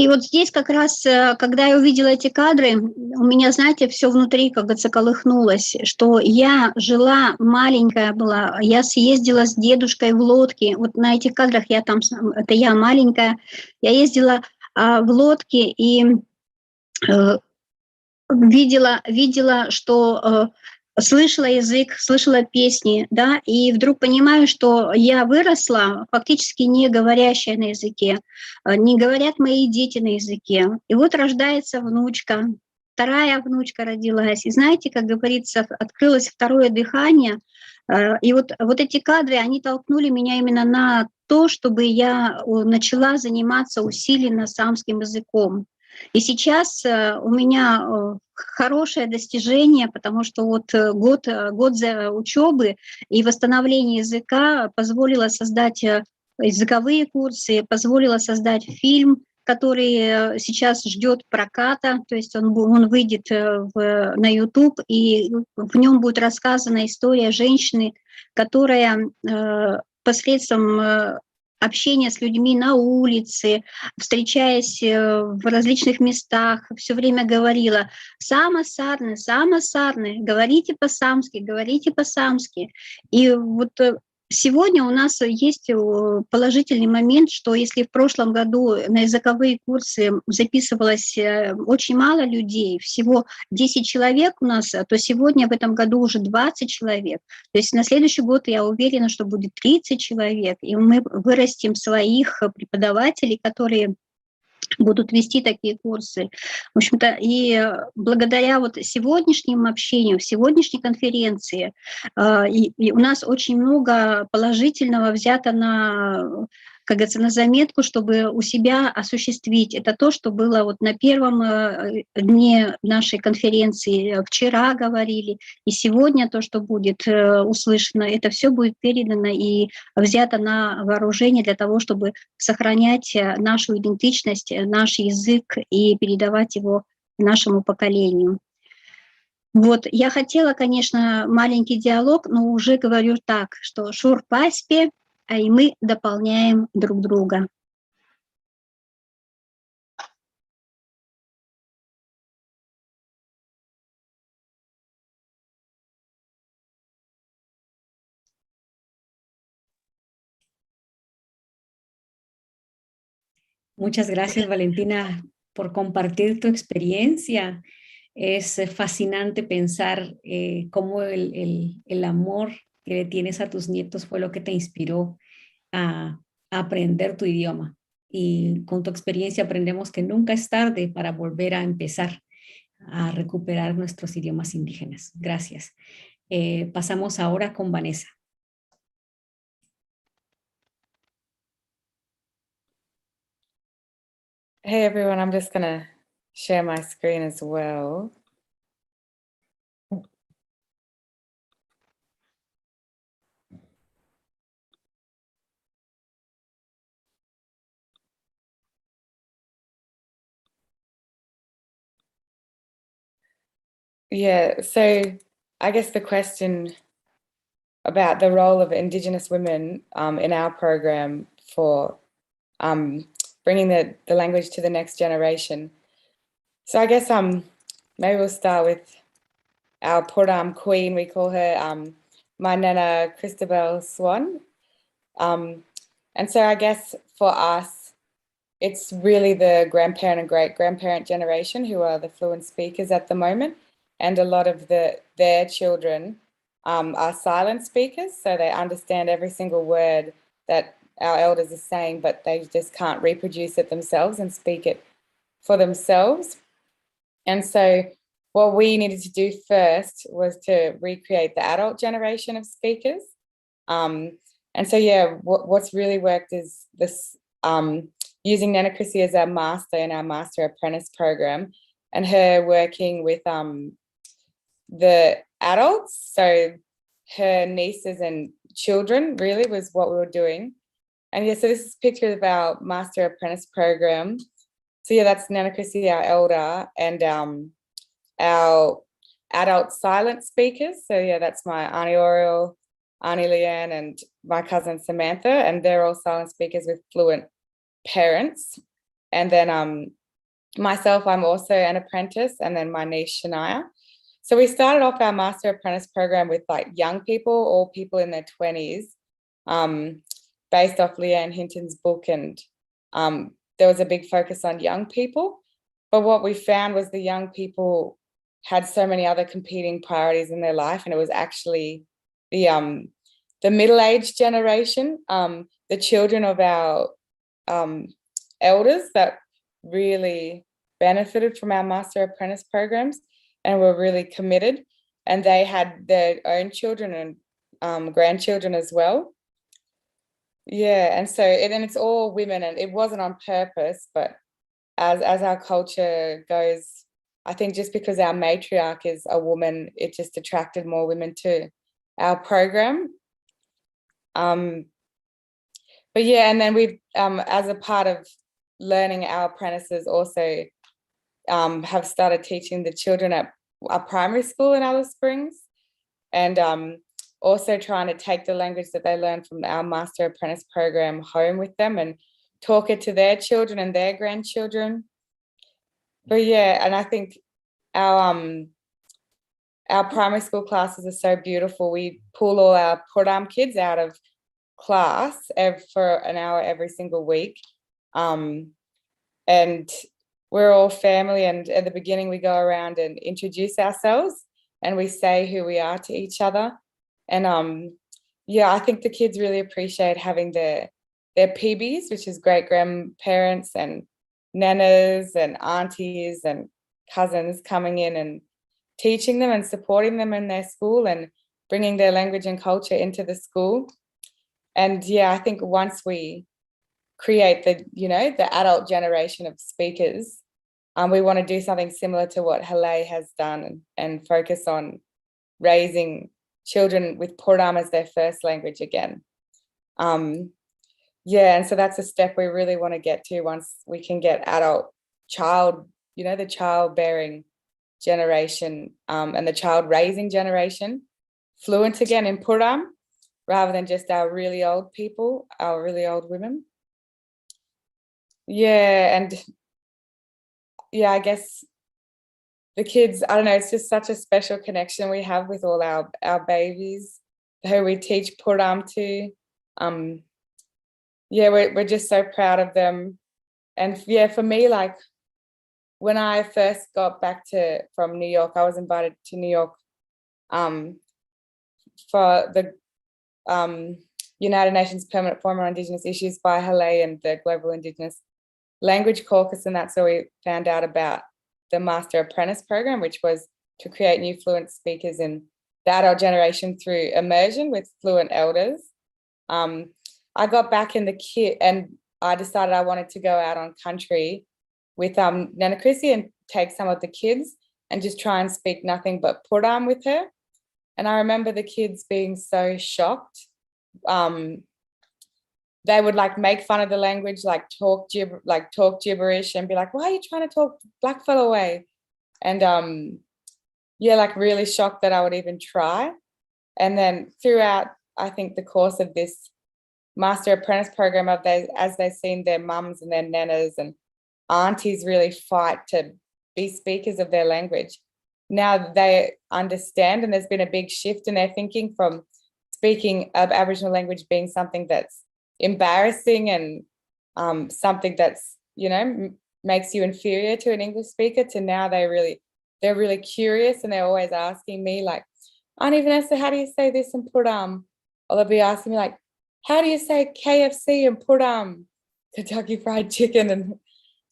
И вот здесь как раз, когда я увидела эти кадры, у меня, знаете, все внутри, как говорится, колыхнулось, что я жила, маленькая была, я съездила с дедушкой в лодке, вот на этих кадрах я там, это я маленькая, я ездила в лодке и видела, что слышала язык, слышала песни, да, и вдруг понимаю, что я выросла фактически не говорящая на языке, не говорят мои дети на языке. И вот рождается внучка, вторая внучка родилась. И знаете, как говорится, открылось второе дыхание. И вот эти кадры, они толкнули меня именно на то, чтобы я начала заниматься усиленно саамским языком. И сейчас у меня хорошее достижение, потому что вот год учебы и восстановления языка позволило создать языковые курсы, позволило создать фильм, который сейчас ждет проката, то есть он выйдет на YouTube, и в нем будет рассказана история женщины, которая посредством общение с людьми на улице, встречаясь в различных местах, все время говорила «Сама сарны, говорите по-самски». И вот сегодня у нас есть положительный момент, что если в прошлом году на языковые курсы записывалось очень мало людей, всего 10 человек у нас, то сегодня в этом году уже 20 человек. То есть на следующий год я уверена, что будет 30 человек, и мы вырастим своих преподавателей, которые будут вести такие курсы. В общем-то, и благодаря вот сегодняшнему общению, сегодняшней конференции, и у нас очень много положительного взято на, как говорится, на заметку, чтобы у себя осуществить. Это то, что было вот на первом дне нашей конференции, вчера говорили, и сегодня то, что будет услышано, это все будет передано и взято на вооружение для того, чтобы сохранять нашу идентичность, наш язык и передавать его нашему поколению. Вот, я хотела, конечно, маленький диалог, но уже говорю так, что шур паспе, а и мы дополняем друг друга. Muchas gracias, Valentina, por compartir tu experiencia. Es fascinante pensar cómo el amor que le tienes a tus nietos fue lo que te inspiró a aprender tu idioma. Y con tu experiencia aprendemos que nunca es tarde para volver a empezar a recuperar nuestros idiomas indígenas. Gracias. Pasamos ahora con Vanessa. Hey everyone, I'm just gonna share my screen as well. Yeah, so I guess the question about the role of Indigenous women in our program for bringing the language to the next generation. So I guess maybe we'll start with our Pertame queen, we call her my Nana Christabel Swan. And so I guess for us, it's really the grandparent and great-grandparent generation who are the fluent speakers at the moment. And a lot of their children are silent speakers, so they understand every single word that our elders are saying, but they just can't reproduce it themselves and speak it for themselves. And so what we needed to do first was to recreate the adult generation of speakers. And so, yeah, what's really worked is this using Nana Chrissy as our master in our master apprentice program, and her working with the adults, so her nieces and children really was what we were doing. And yeah, so this is a picture of our master apprentice program. So yeah, that's Nana Chrissy, our elder, and our adult silent speakers. So yeah, that's my Auntie Oriel, Auntie Leanne, and my cousin Samantha, and they're all silent speakers with fluent parents. And then myself, I'm also an apprentice, and then my niece, Shania. So we started off our Master Apprentice program with like young people or people in their 20s, based off Leanne Hinton's book. And there was a big focus on young people. But what we found was the young people had so many other competing priorities in their life. And it was actually the middle-aged generation, the children of our elders that really benefited from our Master Apprentice programs and were really committed. And they had their own children and grandchildren as well. Yeah, and so it's all women, and it wasn't on purpose, but as our culture goes, I think just because our matriarch is a woman, it just attracted more women to our program. But yeah, and then we've, as a part of learning, our apprentices also have started teaching the children at a primary school in Alice Springs, and also trying to take the language that they learn from our Master Apprentice program home with them and talk it to their children and their grandchildren. But yeah, and I think our primary school classes are so beautiful. We pull all our Pertame kids out of class for an hour every single week. And we're all family, and at the beginning we go around and introduce ourselves and we say who we are to each other. And yeah, I think the kids really appreciate having their PBs, which is great grandparents and nanas and aunties and cousins, coming in and teaching them and supporting them in their school and bringing their language and culture into the school. And yeah, I think once we create the adult generation of speakers, we want to do something similar to what Halay has done and focus on raising children with Pertame as their first language again. Yeah, and so that's a step we really want to get to once we can get the childbearing generation and the child raising generation fluent again in Pertame, rather than just our really old people, our really old women. Yeah, and yeah, I guess the kids, I don't know, it's just such a special connection we have with all our babies who we teach Pertame to. Yeah, we're just so proud of them. And yeah, for me, like when I first got back from New York, I was invited to New York for the United Nations Permanent Forum on Indigenous Issues by Halay and the Global Indigenous Language Caucus, and that's where we found out about the Master Apprentice program, which was to create new fluent speakers in the adult generation through immersion with fluent elders. I got back in the kit and I decided I wanted to go out on country with Nana Chrissy and take some of the kids and just try and speak nothing but Pertame with her. And I remember the kids being so shocked. They would like make fun of the language, talk gibberish and be like, why are you trying to talk blackfellow way? And yeah, like really shocked that I would even try. And then throughout, I think the course of this Master Apprentice program, as they've seen their mums and their nanas and aunties really fight to be speakers of their language, now they understand, and there's been a big shift in their thinking from speaking of Aboriginal language being something that's embarrassing and something that's, makes you inferior to an English speaker, to now they're really curious, and they're always asking me like, Auntie Vanessa, how do you say this in Pertame? Or they'll be asking me like, how do you say KFC in Pertame? Kentucky Fried Chicken, and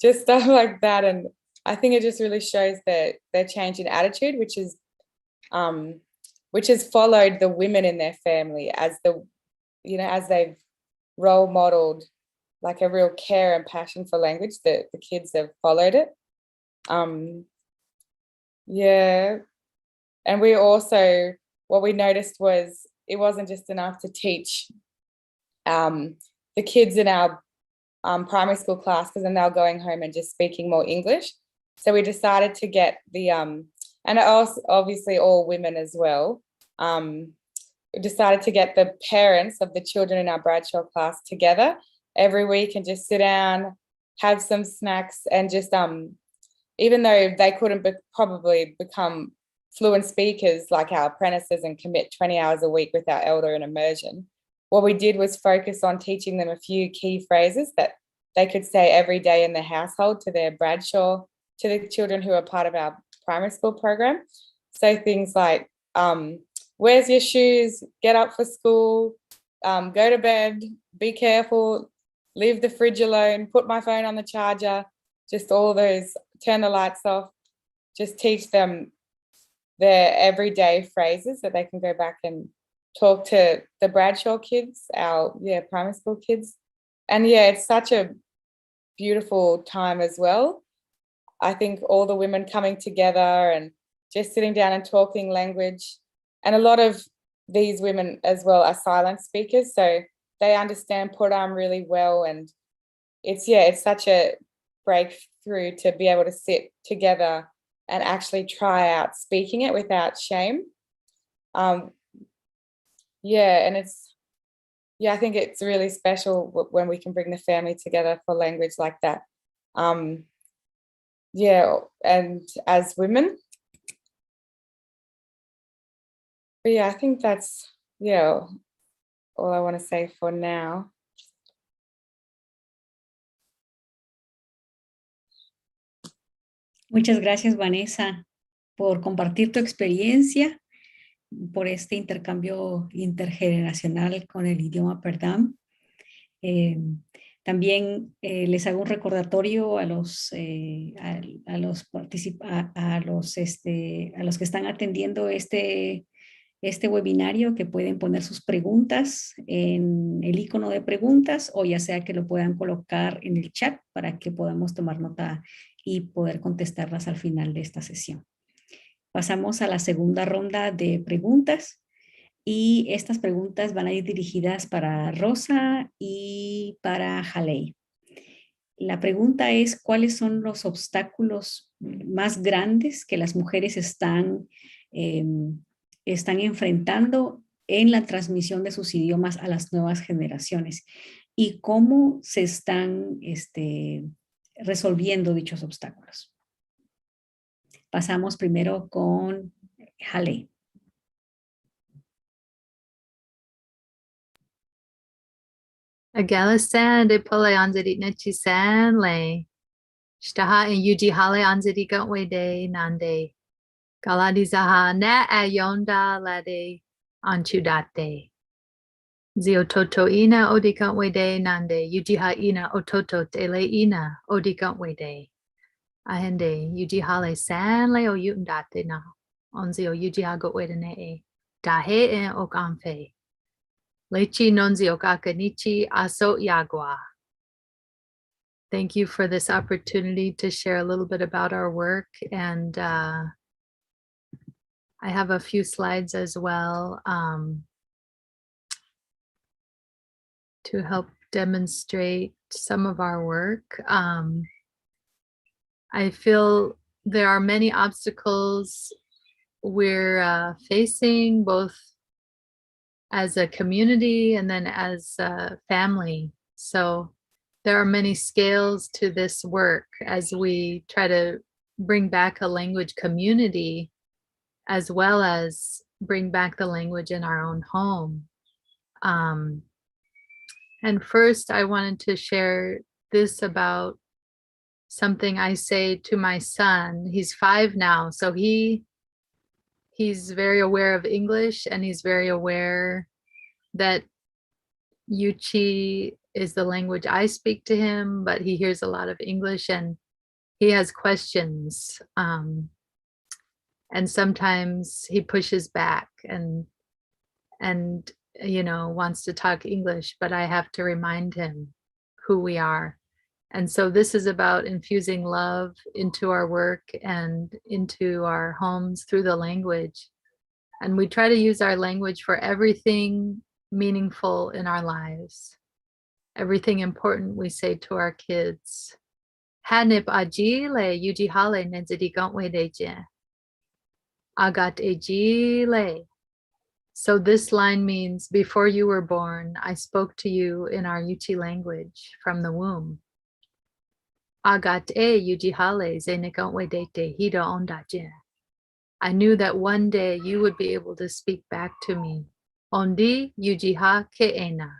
just stuff like that. And I think it just really shows their change in attitude, which has followed the women in their family as they've role modeled like a real care and passion for language, that the kids have followed it. Yeah. And we also, what we noticed was it wasn't just enough to teach the kids in our primary school class, because then they were going home and just speaking more English. So we decided to get and also obviously all women as well. We decided to get the parents of the children in our Bradshaw class together every week and just sit down, have some snacks, and just even though they couldn't probably become fluent speakers like our apprentices and commit 20 hours a week with our elder in immersion, what we did was focus on teaching them a few key phrases that they could say every day in the household to their Bradshaw, to the children who are part of our primary school program. So things like, where's your shoes? Get up for school, go to bed, be careful, leave the fridge alone, put my phone on the charger, just all those, turn the lights off, just teach them their everyday phrases that they can go back and talk to the Bradshaw kids, our primary school kids. And it's such a beautiful time as well. I think all the women coming together and just sitting down and talking language. And a lot of these women as well are silent speakers, so they understand Pertame really well. And it's such a breakthrough to be able to sit together and actually try out speaking it without shame. And I think it's really special when we can bring the family together for language like that. And as women. But I think that's, all I want to say for now. Muchas gracias, Vanessa, por compartir tu experiencia, por este intercambio intergeneracional con el idioma Pertame. También les hago un recordatorio a los que están atendiendo este webinario, que pueden poner sus preguntas en el icono de preguntas, o ya sea que lo puedan colocar en el chat para que podamos tomar nota y poder contestarlas al final de esta sesión. Pasamos a la segunda ronda de preguntas, y estas preguntas van a ir dirigidas para Rosa y para Halay. La pregunta es: ¿cuáles son los obstáculos más grandes que las mujeres están enfrentando en la transmisión de sus idiomas a las nuevas generaciones, y cómo se están resolviendo dichos obstáculos? Pasamos primero con Halay. Agalasan de pole anzadit nechisan le. Shtaha and Yuji Halay anzadit gantwe de nande. Galadizaha na ayonda lade anchudate. Ziototo ina odikantwe de nande. Yujiha ina ototo tele ina odikantwe de. Ahende Yuji Halay san le o yundate na. Onzio Yujiha gotwe de ne. Dahe en okanfe. Lechi nonzi okakanichi aso yagua. Thank you for this opportunity to share a little bit about our work. And I have a few slides as well to help demonstrate some of our work. I feel there are many obstacles we're facing, both as a community and then as a family. So there are many scales to this work as we try to bring back a language community, as well as bring back the language in our own home. And first, I wanted to share this about something I say to my son. He's 5 now, so he's very aware of English, and he's very aware that Yuchi is the language I speak to him, but he hears a lot of English and he has questions. And sometimes he pushes back and wants to talk English, but I have to remind him who we are. And so this is about infusing love into our work and into our homes through the language. And we try to use our language for everything meaningful in our lives. Everything important we say to our kids. Hanip ajile yuji hale nenzidi gantwe deje. Agat ejile. So this line means, before you were born, I spoke to you in our Yuchi language from the womb. Agate yuji Halay zenikantwe dete hida ondaje. I knew that one day you would be able to speak back to me. Ondi yuji ha ke'ena.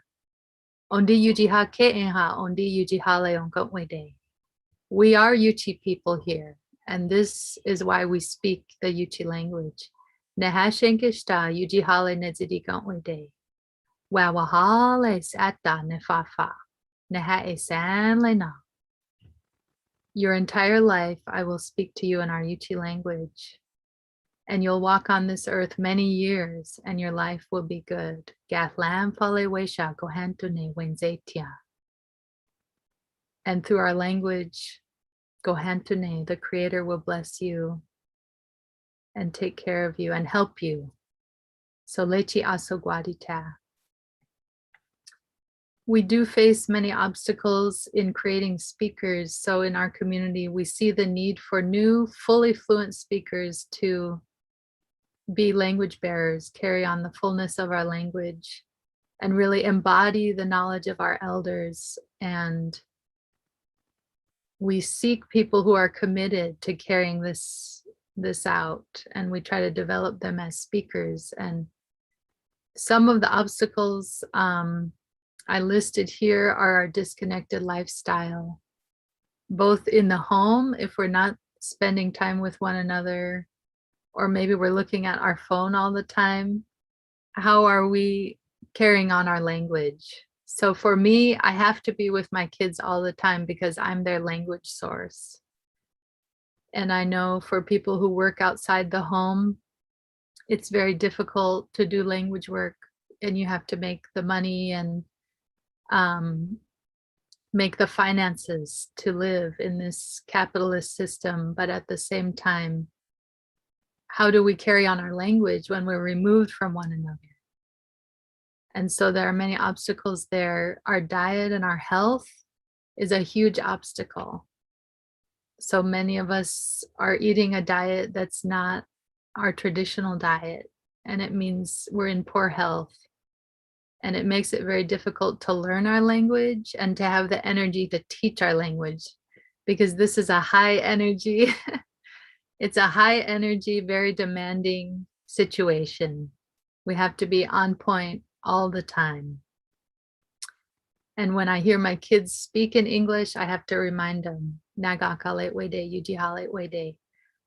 Ondi yuji ha ke'enha, ondi yuji Halay onkantwe de. We are Yuchi people here, and this is why we speak the Yuchi language. Nehashenkishta yuji Halay nezidi kantwe de. Wawahale sata nefafa. Neha esan lena. Your entire life, I will speak to you in our Yuchi language. And you'll walk on this earth many years, and your life will be good. Gathlam pale wesha gohantune wenzetia. And through our language, gohantune, the Creator will bless you and take care of you and help you. So lechi asogwadita. We do face many obstacles in creating speakers. So in our community, we see the need for new, fully fluent speakers to be language bearers, carry on the fullness of our language, and really embody the knowledge of our elders. And we seek people who are committed to carrying this out, and we try to develop them as speakers. And some of the obstacles I listed here are our disconnected lifestyle, both in the home, if we're not spending time with one another, or maybe we're looking at our phone all the time. How are we carrying on our language? So for me, I have to be with my kids all the time because I'm their language source. And I know for people who work outside the home, it's very difficult to do language work, and you have to make the money and make the finances to live in this capitalist system. But at the same time, how do we carry on our language when we're removed from one another? And so there are many obstacles there. Our diet and our health is a huge obstacle. So many of us are eating a diet that's not our traditional diet, and it means we're in poor health. And it makes it very difficult to learn our language and to have the energy to teach our language, because this is a high energy, it's a high energy, very demanding situation. We have to be on point all the time. And when I hear my kids speak in English, I have to remind them, Nagakale wede, Yujihale wede.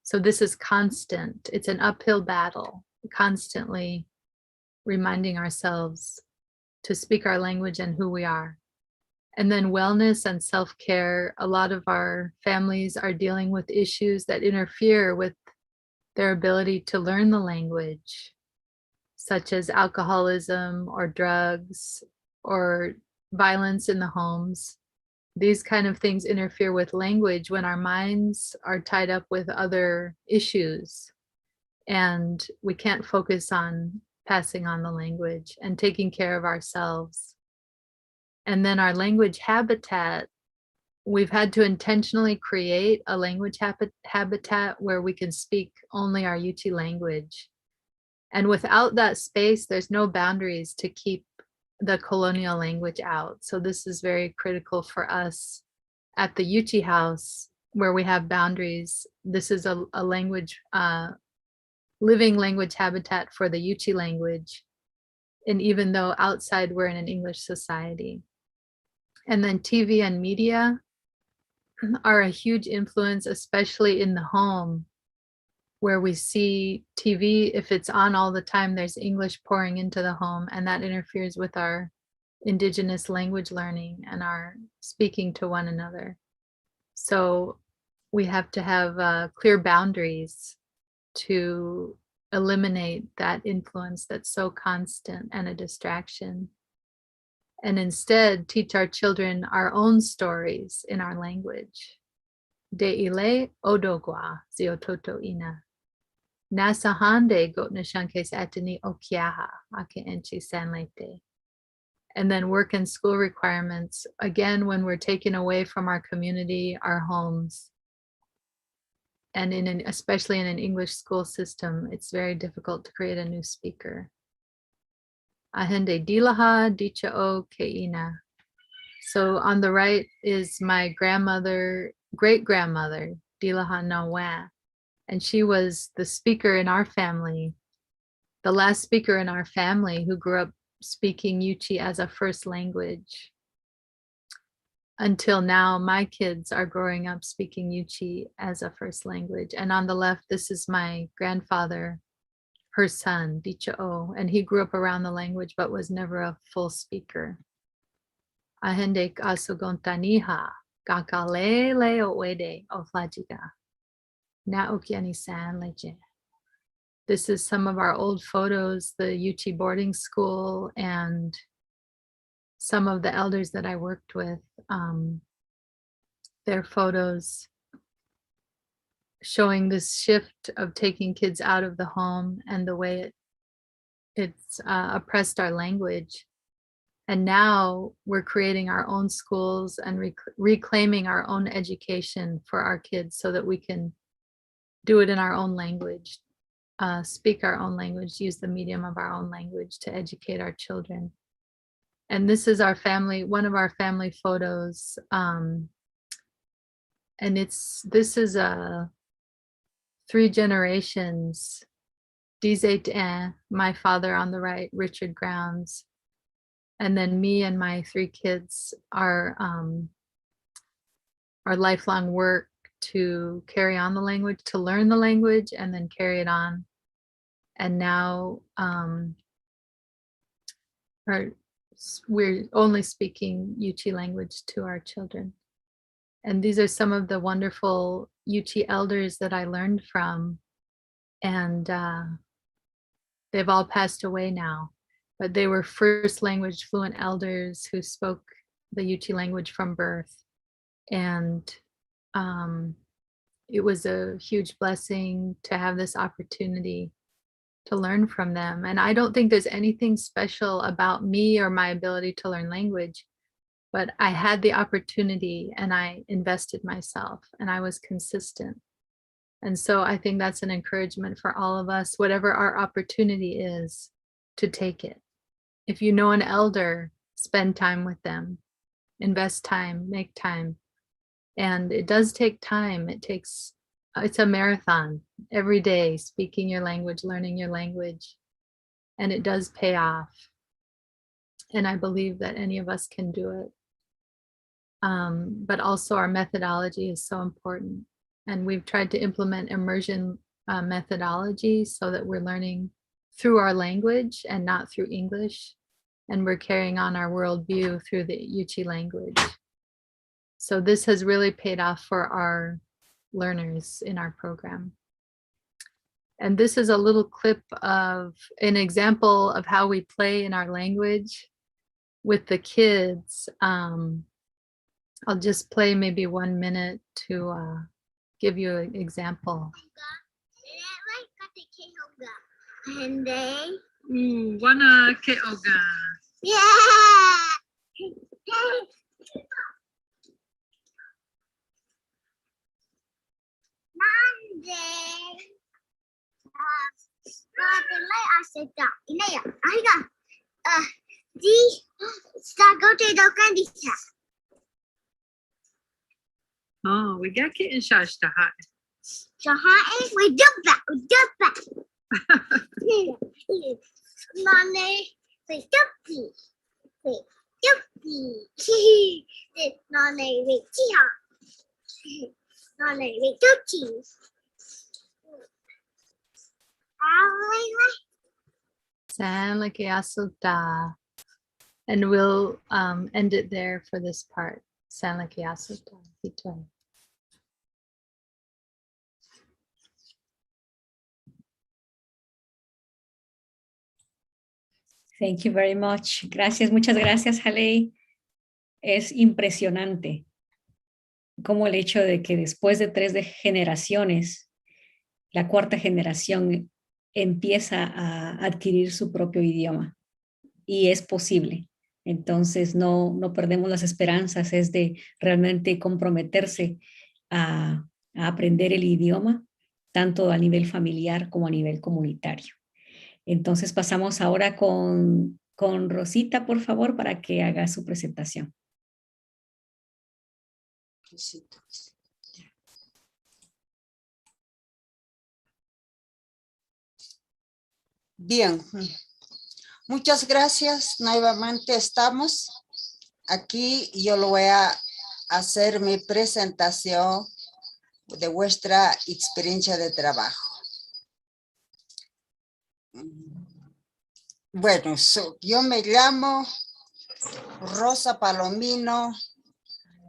So this is constant. It's an uphill battle, constantly reminding ourselves to speak our language and who we are. And then wellness and self-care. A lot of our families are dealing with issues that interfere with their ability to learn the language, such as alcoholism or drugs or violence in the homes. These kind of things interfere with language when our minds are tied up with other issues, and we can't focus on passing on the language and taking care of ourselves. And then our language habitat, we've had to intentionally create a language habitat where we can speak only our Yuchi language. And without that space, there's no boundaries to keep the colonial language out. So this is very critical for us at the Yuchi house, where we have boundaries. This is a language, living language habitat for the Yuchi language. And even though outside we're in an English society. And then TV and media are a huge influence, especially in the home, where we see TV, if it's on all the time, there's English pouring into the home, and that interferes with our Indigenous language learning and our speaking to one another. So we have to have clear boundaries to eliminate that influence that's so constant and a distraction, and instead teach our children our own stories in our language. De ile odogwa ziototo ina. Nasahande gotnashankes atini okiaha ake enchi sanlete. And then work and school requirements. Again, when we're taken away from our community, our homes, and especially in an English school system, it's very difficult to create a new speaker. Ahende dilaha dicha'o ke'ina. So on the right is my grandmother great-grandmother, Dilaha Nawa, and she was the speaker in our family, the last speaker in our family who grew up speaking Yuchi as a first language. Until now, my kids are growing up speaking Yuchi as a first language. And on the left, this is my grandfather, her son, Dicha'o, and he grew up around the language but was never a full speaker. Ahende asugontaniha, kakale leo wede oflajiga, na ukiani san leje. This is some of our old photos, the Yuchi boarding school, and some of the elders that I worked with, their photos showing this shift of taking kids out of the home and the way it's oppressed our language. And now we're creating our own schools and reclaiming our own education for our kids so that we can do it in our own language, speak our own language, use the medium of our own language to educate our children. And this is our family, one of our family photos. And this is 3 generations. Dizet, my father on the right, Richard Grounds. And then me and my 3 kids, our lifelong work to carry on the language, to learn the language and then carry it on. And now we're only speaking Yuchi language to our children. And these are some of the wonderful Yuchi elders that I learned from. And they've all passed away now, but they were first language fluent elders who spoke the Yuchi language from birth. And it was a huge blessing to have this opportunity to learn from them. And I don't think there's anything special about me or my ability to learn language, but I had the opportunity and I invested myself and I was consistent. And so I think that's an encouragement for all of us, whatever our opportunity is, to take it. If you know an elder, spend time with them, invest time, make time. And it does take time. It's a marathon every day, speaking your language, learning your language, and it does pay off. And I believe that any of us can do it. But also our methodology is so important. And we've tried to implement immersion methodology so that we're learning through our language and not through English. And we're carrying on our worldview through the Yuchi language. So this has really paid off for our learners in our program. And this is a little clip of an example of how we play in our language with the kids. I'll just play maybe 1 minute to give you an example. Wana ke oga. Yeah. Oh, we got kitten shash to hot. We do that. Nane, we do. Nane, we And we'll end it there for this part. Thank you very much. Gracias, muchas gracias, Halay. Es impresionante como el hecho de que después de 3 generaciones, la 4ª generación empieza a adquirir su propio idioma. Y es posible. Entonces no perdemos las esperanzas, es de realmente comprometerse a aprender el idioma, tanto a nivel familiar como a nivel comunitario. Entonces pasamos ahora con Rosita, por favor, para que haga su presentación. Bien, muchas gracias. Nuevamente estamos aquí. Yo lo voy a hacer mi presentación de vuestra experiencia de trabajo. Bueno, yo me llamo Rosa Palomino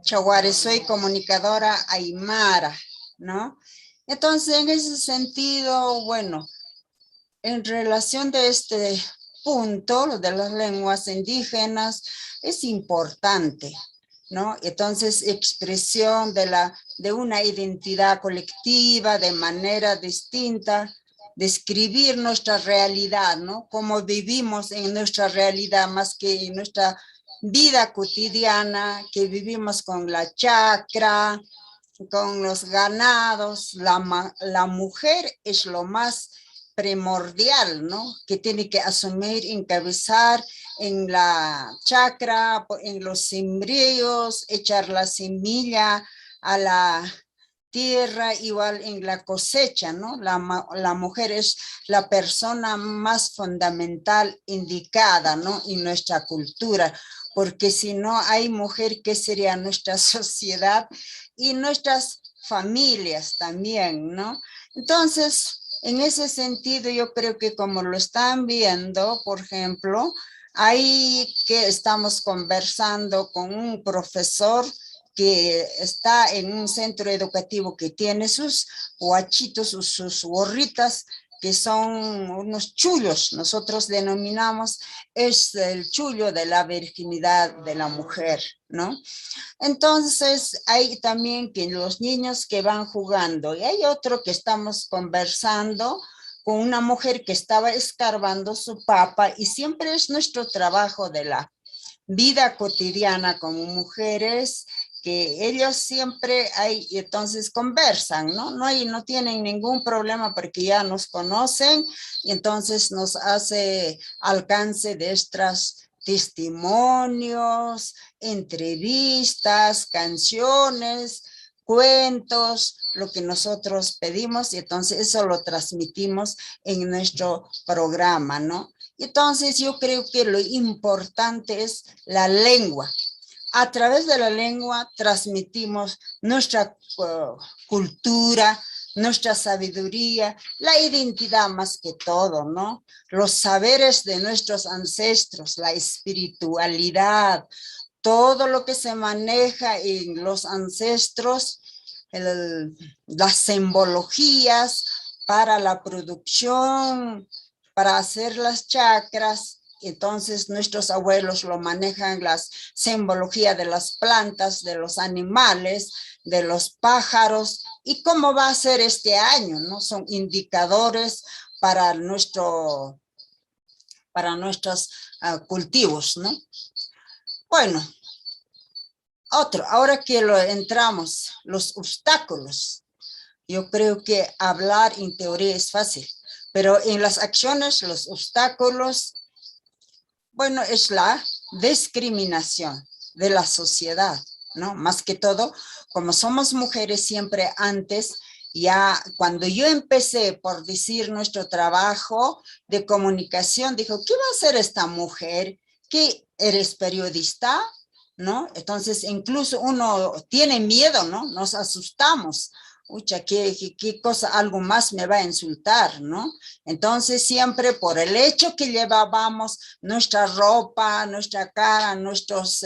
Chaguare, soy comunicadora Aymara, ¿no? Entonces, en ese sentido, bueno, en relación de este punto, lo de las lenguas indígenas, es importante, ¿no? Entonces, expresión de una identidad colectiva de manera distinta, describir nuestra realidad, ¿no? Cómo vivimos en nuestra realidad más que en nuestra vida cotidiana, que vivimos con la chacra, con los ganados. La mujer es lo más primordial, ¿no? Que tiene que asumir, encabezar en la chacra, en los sembríos, echar la semilla a la tierra, igual en la cosecha, ¿no? La mujer es la persona más fundamental indicada, ¿no? En nuestra cultura, porque si no hay mujer, ¿qué sería nuestra sociedad y nuestras familias también, ¿no? Entonces, en ese sentido, yo creo que como lo están viendo, por ejemplo, ahí que estamos conversando con un profesor que está en un centro educativo que tiene sus guachitos, sus gorritas, que son unos chullos, nosotros denominamos, es el chullo de la virginidad de la mujer, ¿no? Entonces, hay también que los niños que van jugando, y hay otro que estamos conversando con una mujer que estaba escarbando su papa, y siempre es nuestro trabajo de la vida cotidiana como mujeres, que ellos siempre hay, y entonces conversan, ¿no? No tienen ningún problema porque ya nos conocen, y entonces nos hace alcance de estos testimonios, entrevistas, canciones, cuentos, lo que nosotros pedimos, y entonces eso lo transmitimos en nuestro programa, ¿no? Entonces yo creo que lo importante es la lengua. A través de la lengua transmitimos nuestra cultura, nuestra sabiduría, la identidad más que todo, ¿no? Los saberes de nuestros ancestros, la espiritualidad, todo lo que se maneja en los ancestros, las simbologías para la producción, para hacer las chacras. Entonces nuestros abuelos lo manejan, las simbologías de las plantas, de los animales, de los pájaros, y cómo va a ser este año, ¿no? Son indicadores para nuestros cultivos, ¿no? Bueno, ahora que entramos, los obstáculos. Yo creo que hablar en teoría es fácil, pero en las acciones, los obstáculos, bueno, es la discriminación de la sociedad, ¿no? Más que todo, como somos mujeres siempre antes, ya cuando yo empecé por decir nuestro trabajo de comunicación, dijo, ¿qué va a hacer esta mujer? ¿Qué eres periodista? ¿No? Entonces, incluso uno tiene miedo, ¿no? Nos asustamos. Ucha, ¿qué cosa, algo más me va a insultar, ¿no? Entonces, siempre por el hecho que llevábamos nuestra ropa, nuestra cara, nuestros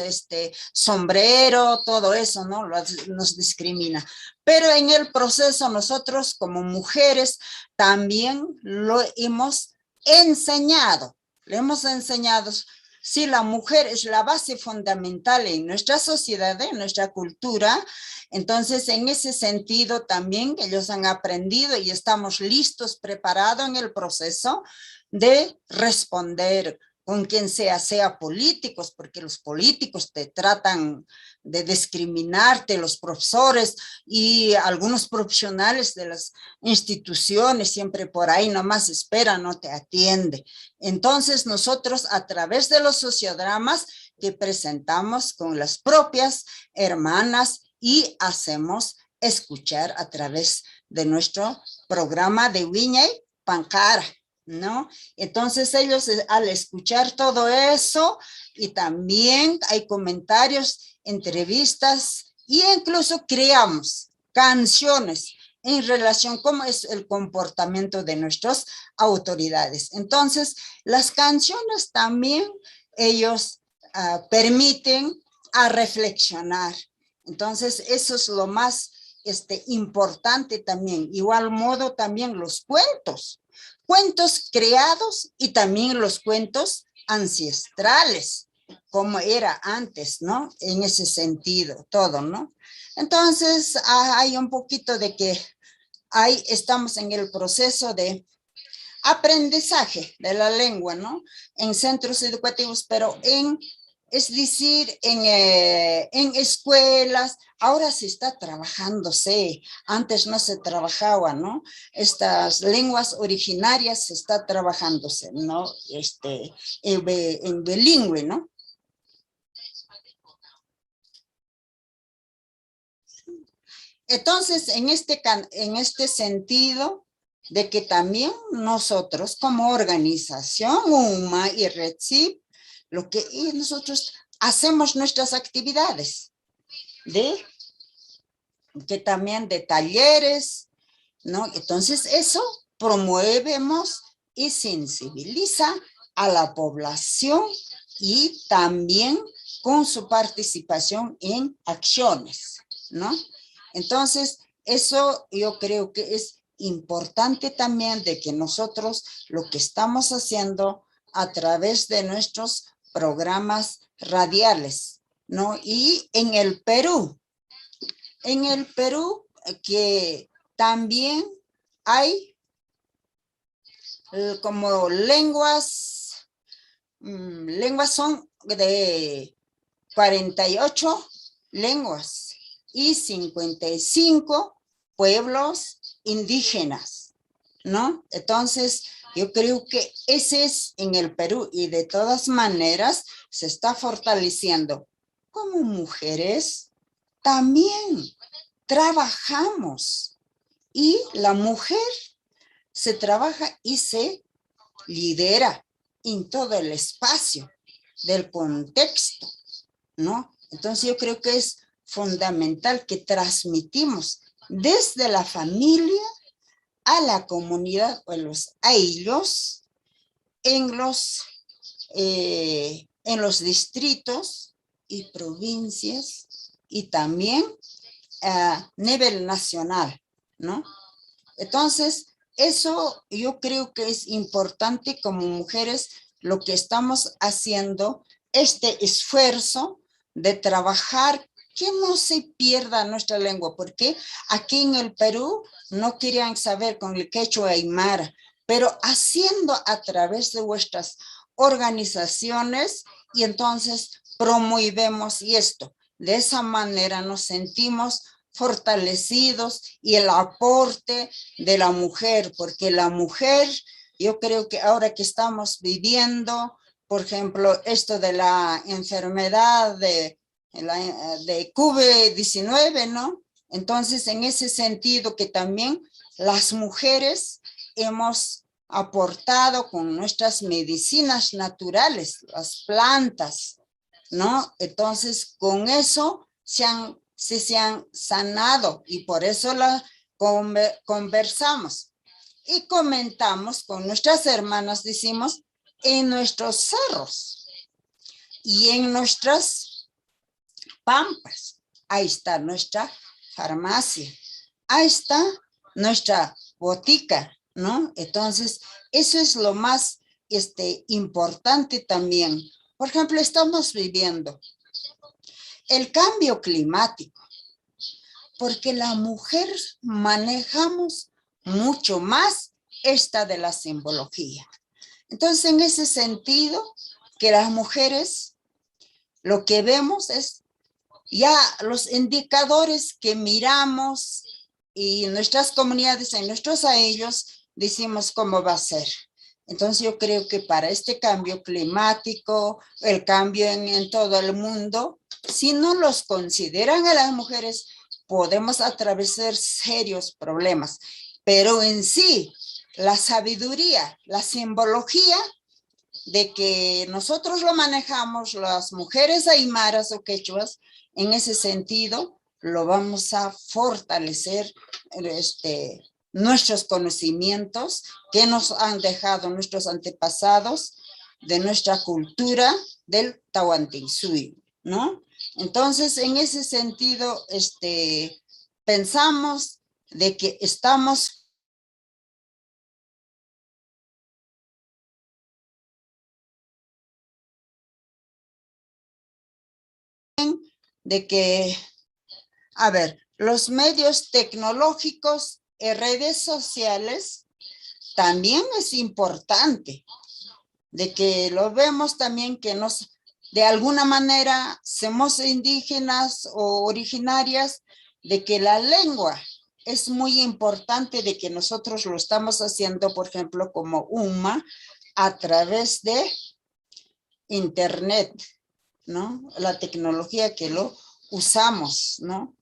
sombrero, todo eso, ¿no? Nos discrimina. Pero en el proceso nosotros como mujeres también lo hemos enseñado. Le hemos enseñado. Si la mujer es la base fundamental en nuestra sociedad, en nuestra cultura, entonces en ese sentido también ellos han aprendido y estamos listos, preparados en el proceso de responder con quien sea políticos, porque los políticos te tratan de discriminarte, los profesores y algunos profesionales de las instituciones siempre por ahí nomás esperan, no te atiende. Entonces nosotros a través de los sociodramas que presentamos con las propias hermanas y hacemos escuchar a través de nuestro programa de Wiñay Pancara, ¿no? Entonces ellos al escuchar todo eso, y también hay comentarios, entrevistas, y incluso creamos canciones en relación cómo es el comportamiento de nuestras autoridades. Entonces, las canciones también ellos permiten a reflexionar. Entonces, eso es lo más importante también. Igual modo también los cuentos creados y también los cuentos ancestrales, como era antes, ¿no? En ese sentido, todo, ¿no? Entonces, hay un poquito de que ahí estamos en el proceso de aprendizaje de la lengua, ¿no? En centros educativos, pero es decir, en escuelas, ahora se está trabajándose, antes no se trabajaba, ¿no? Estas lenguas originarias se está trabajándose, ¿no? En bilingüe, ¿no? Entonces, en este sentido, de que también nosotros como organización UMA y REDCIP, nosotros hacemos nuestras actividades, que también de talleres, ¿no? Entonces eso promovemos y sensibiliza a la población y también con su participación en acciones, ¿no? Entonces eso yo creo que es importante también de que nosotros lo que estamos haciendo a través de nuestros programas radiales, ¿no? Y en el Perú que también hay como lenguas son de 48 lenguas y 55 pueblos indígenas, ¿no? Entonces, yo creo que ese es en el Perú y de todas maneras se está fortaleciendo. Como mujeres también trabajamos y la mujer se trabaja y se lidera en todo el espacio del contexto, ¿no? Entonces yo creo que es fundamental que transmitimos desde la familia a la comunidad o a ellos en los distritos y provincias y también a nivel nacional, ¿no? Entonces, eso yo creo que es importante como mujeres lo que estamos haciendo, este esfuerzo de trabajar que no se pierda nuestra lengua, porque aquí en el Perú no querían saber con el quechua aymara, pero haciendo a través de vuestras organizaciones y entonces promovemos esto. De esa manera nos sentimos fortalecidos y el aporte de la mujer, porque la mujer, yo creo que ahora que estamos viviendo, por ejemplo, esto de la enfermedad de COVID-19, ¿no? Entonces, en ese sentido que también las mujeres hemos aportado con nuestras medicinas naturales, las plantas, ¿no? Entonces, con eso se han sanado y por eso la conversamos y comentamos con nuestras hermanas, decimos, en nuestros cerros y en nuestras pampas. Ahí está nuestra farmacia, ahí está nuestra botica, ¿no? Entonces, eso es lo más importante también. Por ejemplo, estamos viviendo el cambio climático, porque la mujer manejamos mucho más esta de la simbología. Entonces, en ese sentido, que las mujeres, lo que vemos es ya los indicadores que miramos y en nuestras comunidades, en nuestros a ellos, decimos cómo va a ser. Entonces yo creo que para este cambio climático, el cambio en todo el mundo, si no los consideran a las mujeres, podemos atravesar serios problemas. Pero en sí, la sabiduría, la simbología de que nosotros lo manejamos, las mujeres aymaras o quechuas, en ese sentido lo vamos a fortalecer nuestros conocimientos que nos han dejado nuestros antepasados de nuestra cultura del Tahuantinsuyo, ¿no? Entonces, en ese sentido, pensamos de que estamos de que, a ver, los medios tecnológicos y redes sociales también es importante, de que lo vemos también que nos, de alguna manera, somos indígenas o originarias, de que la lengua es muy importante, de que nosotros lo estamos haciendo, por ejemplo, como UMA, a través de Internet, ¿no? La tecnología que lo usamos, ¿no?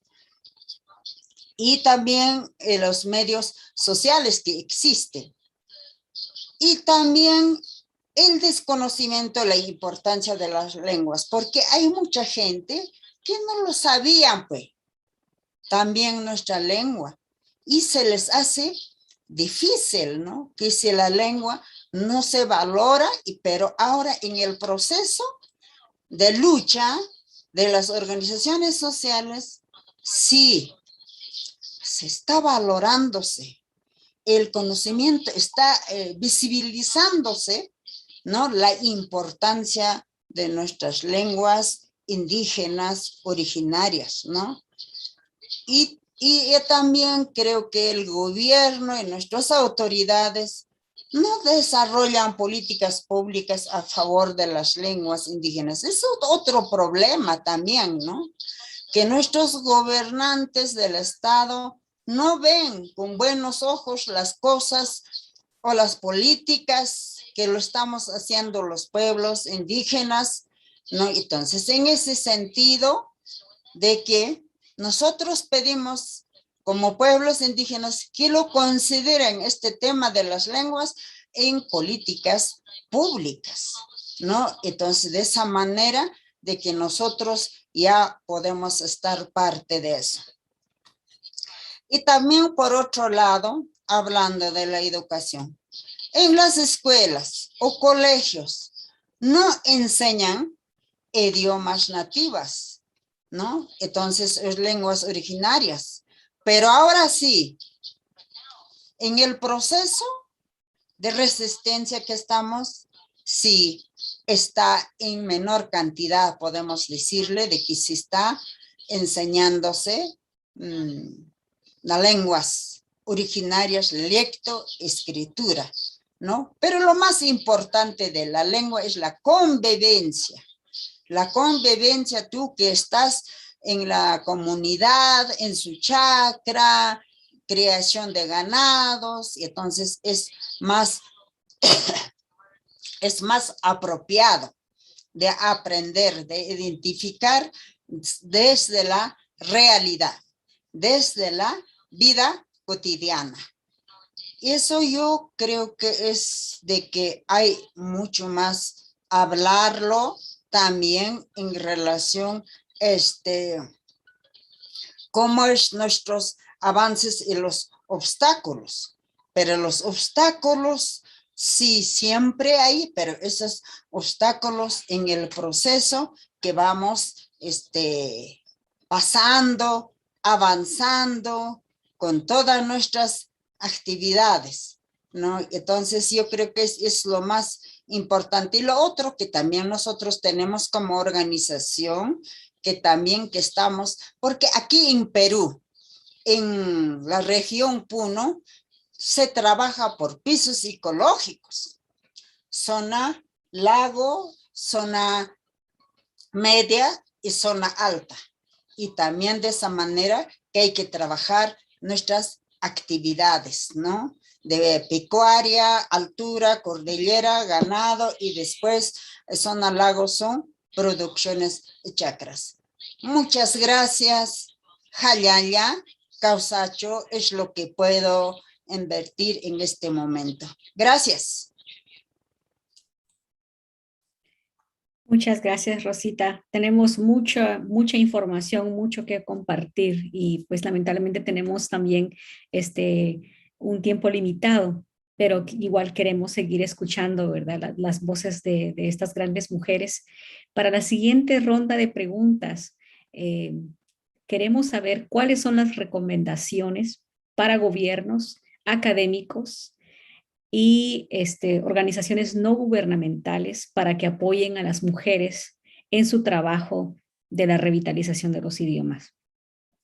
Y también los medios sociales que existen. Y también el desconocimiento de la importancia de las lenguas, porque hay mucha gente que no lo sabían, pues, también nuestra lengua. Y se les hace difícil, ¿no? Que si la lengua no se valora, pero ahora en el proceso de lucha de las organizaciones sociales, sí, se está valorándose. El conocimiento está visibilizándose, ¿no? La importancia de nuestras lenguas indígenas originarias, ¿no? Y también creo que el gobierno y nuestras autoridades no desarrollan políticas públicas a favor de las lenguas indígenas. Es otro problema también, ¿no? Que nuestros gobernantes del Estado no ven con buenos ojos las cosas o las políticas que lo estamos haciendo los pueblos indígenas, ¿no? Entonces, en ese sentido de que nosotros pedimos como pueblos indígenas que lo consideren este tema de las lenguas en políticas públicas, ¿no? Entonces, de esa manera de que nosotros ya podemos estar parte de eso. Y también, por otro lado, hablando de la educación, en las escuelas o colegios no enseñan idiomas nativas, ¿no? Entonces, es lenguas originarias. Pero ahora sí, en el proceso de resistencia que estamos, sí está en menor cantidad, podemos decirle, de que sí está enseñándose las lenguas originarias, lecto, escritura, ¿no? Pero lo más importante de la lengua es la convivencia. La convivencia, tú que estás en la comunidad, en su chacra, creación de ganados, y entonces es más apropiado de aprender, de identificar desde la realidad, desde la vida cotidiana. Eso yo creo que es de que hay mucho más hablarlo también en relación cómo es nuestros avances y los obstáculos. Pero los obstáculos sí siempre hay, pero esos obstáculos en el proceso que vamos pasando, avanzando con todas nuestras actividades, ¿no? Entonces yo creo que es lo más importante. Y lo otro que también nosotros tenemos como organización, que también que estamos, porque aquí en Perú, en la región Puno, se trabaja por pisos ecológicos, zona lago, zona media y zona alta. Y también de esa manera que hay que trabajar nuestras actividades, ¿no? De pecuaria, altura, cordillera, ganado y después zona lago son producciones chacras. Muchas gracias. Hayaya, Causacho, es lo que puedo invertir en este momento. Gracias. Muchas gracias, Rosita. Tenemos mucha información, mucho que compartir y pues lamentablemente tenemos también un tiempo limitado, pero igual queremos seguir escuchando, ¿verdad? Las voces de estas grandes mujeres. Para la siguiente ronda de preguntas, queremos saber cuáles son las recomendaciones para gobiernos, académicos, y organizaciones no gubernamentales para que apoyen a las mujeres en su trabajo de la revitalización de los idiomas.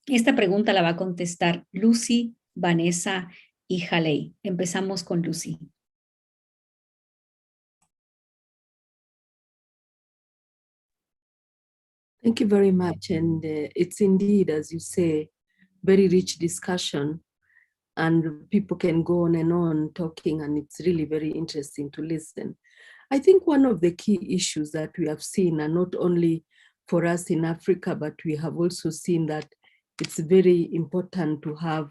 Esta pregunta la va a contestar Lucy, Vanessa y Halay. Empezamos con Lucy. Thank you very much. And it's indeed, as you say, very rich discussion. And people can go on and on talking, and it's really very interesting to listen. I think one of the key issues that we have seen, and not only for us in Africa, but we have also seen that it's very important to have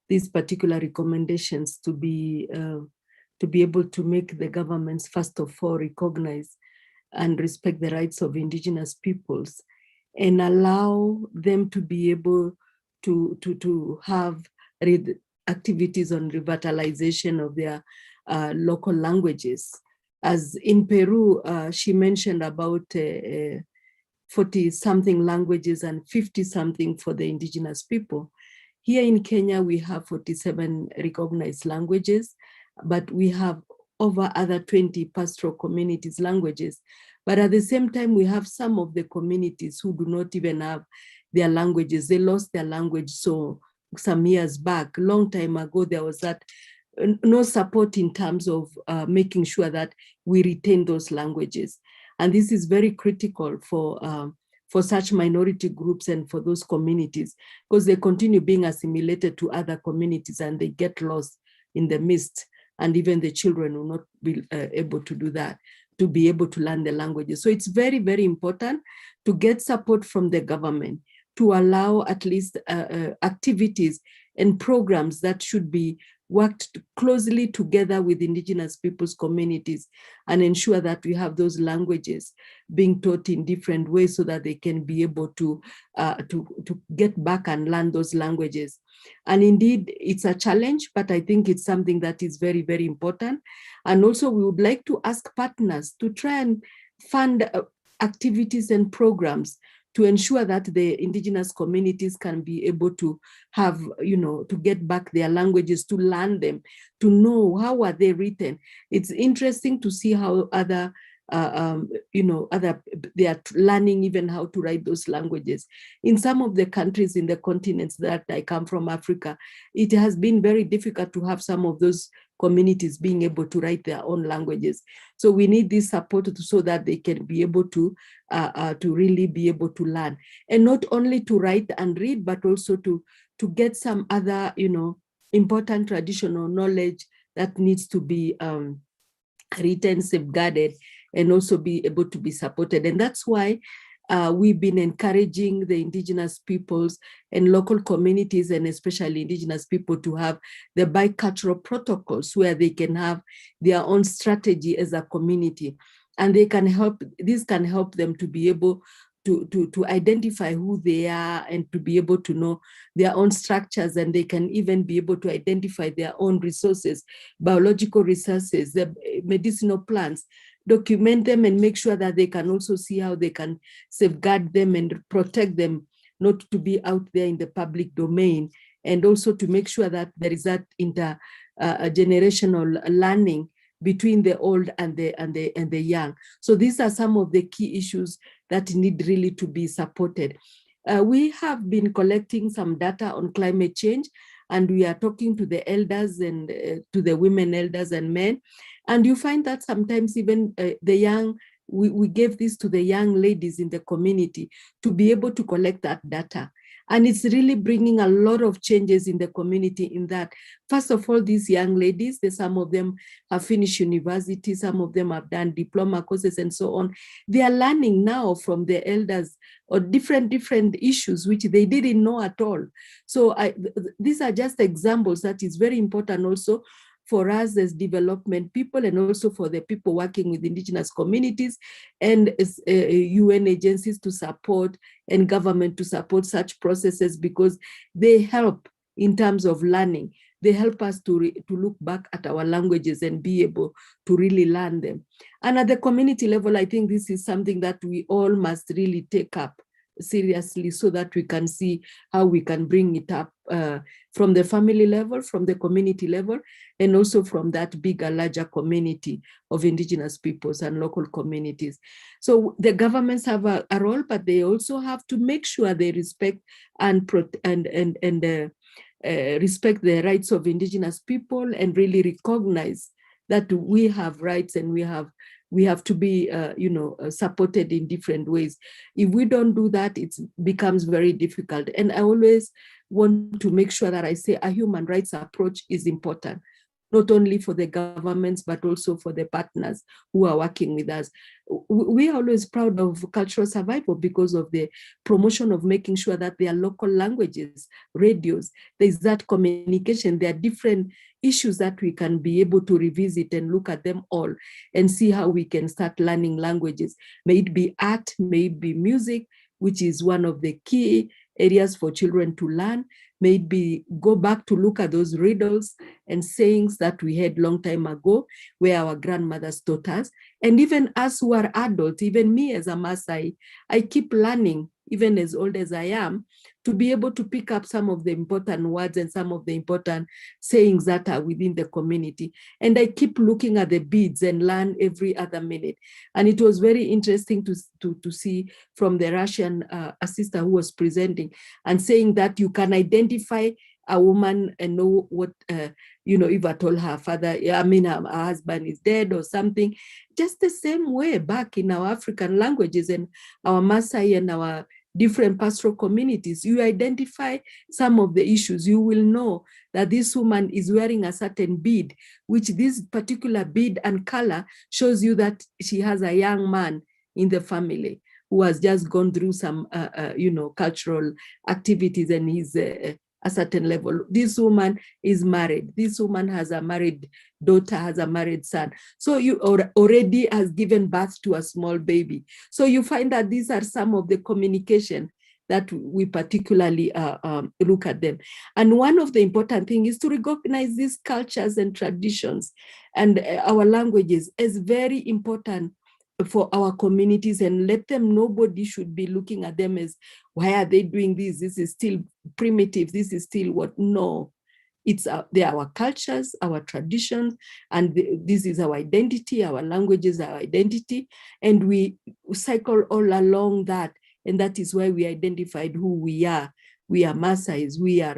these particular recommendations to be able to make the governments, first of all, recognize and respect the rights of indigenous peoples and allow them to be able to have activities on revitalization of their local languages. As in Peru, she mentioned about 40-something languages and 50-something for the indigenous people. Here in Kenya, we have 47 recognized languages, but we have over other 20 pastoral communities languages. But at the same time, we have some of the communities who do not even have their languages. They lost their language so some years back, long time ago, there was that no support in terms of making sure that we retain those languages. And this is very critical for such minority groups and for those communities, because they continue being assimilated to other communities and they get lost in the midst. And even the children will not be able to do that, to be able to learn the languages. So it's very, very important to get support from the government to allow at least activities and programs that should be worked closely together with indigenous peoples' communities and ensure that we have those languages being taught in different ways so that they can be able to get back and learn those languages. And indeed, it's a challenge, but I think it's something that is very, very important. And also we would like to ask partners to try and fund activities and programs to ensure that the indigenous communities can be able to have, to get back their languages, to learn them, to know how are they written. It's interesting to see how other, they are learning even how to write those languages. In some of the countries in the continents that I come from, Africa, it has been very difficult to have some of those communities being able to write their own languages. So we need this support so that they can be able to really be able to learn. And not only to write and read, but also to get some other, important traditional knowledge that needs to be written, safeguarded, and also be able to be supported. And that's why we've been encouraging the indigenous peoples and local communities, and especially indigenous people, to have the bicultural protocols where they can have their own strategy as a community. And this can help them to be able to identify who they are and to be able to know their own structures, and they can even be able to identify their own resources, biological resources, the medicinal plants, document them and make sure that they can also see how they can safeguard them and protect them, not to be out there in the public domain, and also to make sure that there is that intergenerational learning between the old and the young. So these are some of the key issues that need really to be supported. We have been collecting some data on climate change, and we are talking to the elders and to the women elders and men. And you find that sometimes even the young, we gave this to the young ladies in the community to be able to collect that data. And it's really bringing a lot of changes in the community in that, first of all, these young ladies, some of them have finished university, some of them have done diploma courses and so on. They are learning now from their elders or different issues which they didn't know at all. So these are just examples that is very important also for us as development people, and also for the people working with indigenous communities and UN agencies to support and government to support such processes, because they help in terms of learning. They help us to look back at our languages and be able to really learn them. And at the community level, I think this is something that we all must really take up seriously, so that we can see how we can bring it up from the family level, from the community level, and also from that bigger, larger community of indigenous peoples and local communities. So the governments have a role, but they also have to make sure they respect and respect the rights of indigenous people, and really recognize that we have rights and we have to be supported in different ways. If we don't do that, it becomes very difficult. And I always want to make sure that I say a human rights approach is important, not only for the governments, but also for the partners who are working with us. We are always proud of cultural survival because of the promotion of making sure that there are local languages, radios, there's that communication. There are different issues that we can be able to revisit and look at them all and see how we can start learning languages. May it be art, may it be music, which is one of the key areas for children to learn. Maybe go back to look at those riddles and sayings that we had long time ago, where our grandmothers taught us. And even us who are adults, even me as a Maasai, I keep learning, even as old as I am, to be able to pick up some of the important words and some of the important sayings that are within the community. And I keep looking at the beads and learn every other minute. And it was very interesting to see from the Russian sister who was presenting and saying that you can identify a woman and know what, if at all her father, her husband is dead or something, just the same way back in our African languages and our Maasai and our different pastoral communities, you identify some of the issues. You will know that this woman is wearing a certain bead, which this particular bead and color shows you that she has a young man in the family who has just gone through some, cultural activities, and he's a certain level. This woman is married. This woman has a married daughter, has a married son. So you already has given birth to a small baby. So you find that these are some of the communication that we particularly look at them. And one of the important things is to recognize these cultures and traditions and our languages as very important for our communities, and let them, nobody should be looking at them as, why are they doing this? This is still primitive. This is still what? No, they're our cultures, our traditions, and this is our identity. Our languages are our identity, and we cycle all along that, and that is why we identified who we are. We are Maasais, we are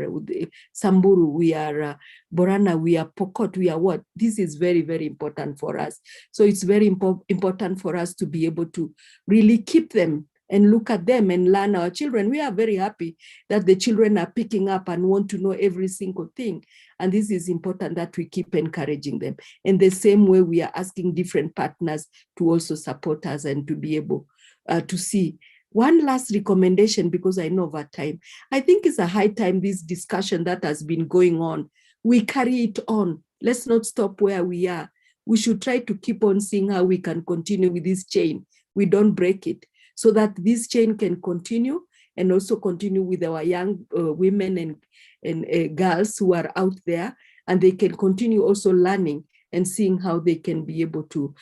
Samburu, we are Borana, we are Pokot, we are what? This is very, very important for us. So it's very important for us to be able to really keep them and look at them and learn our children. We are very happy that the children are picking up and want to know every single thing. And this is important that we keep encouraging them. In the same way, we are asking different partners to also support us and to be able to see. One last recommendation, because I know over time, I think it's a high time this discussion that has been going on, we carry it on. Let's not stop where we are. We should try to keep on seeing how we can continue with this chain. We don't break it, so that this chain can continue, and also continue with our young women and girls who are out there, and they can continue also learning and seeing how they can be able to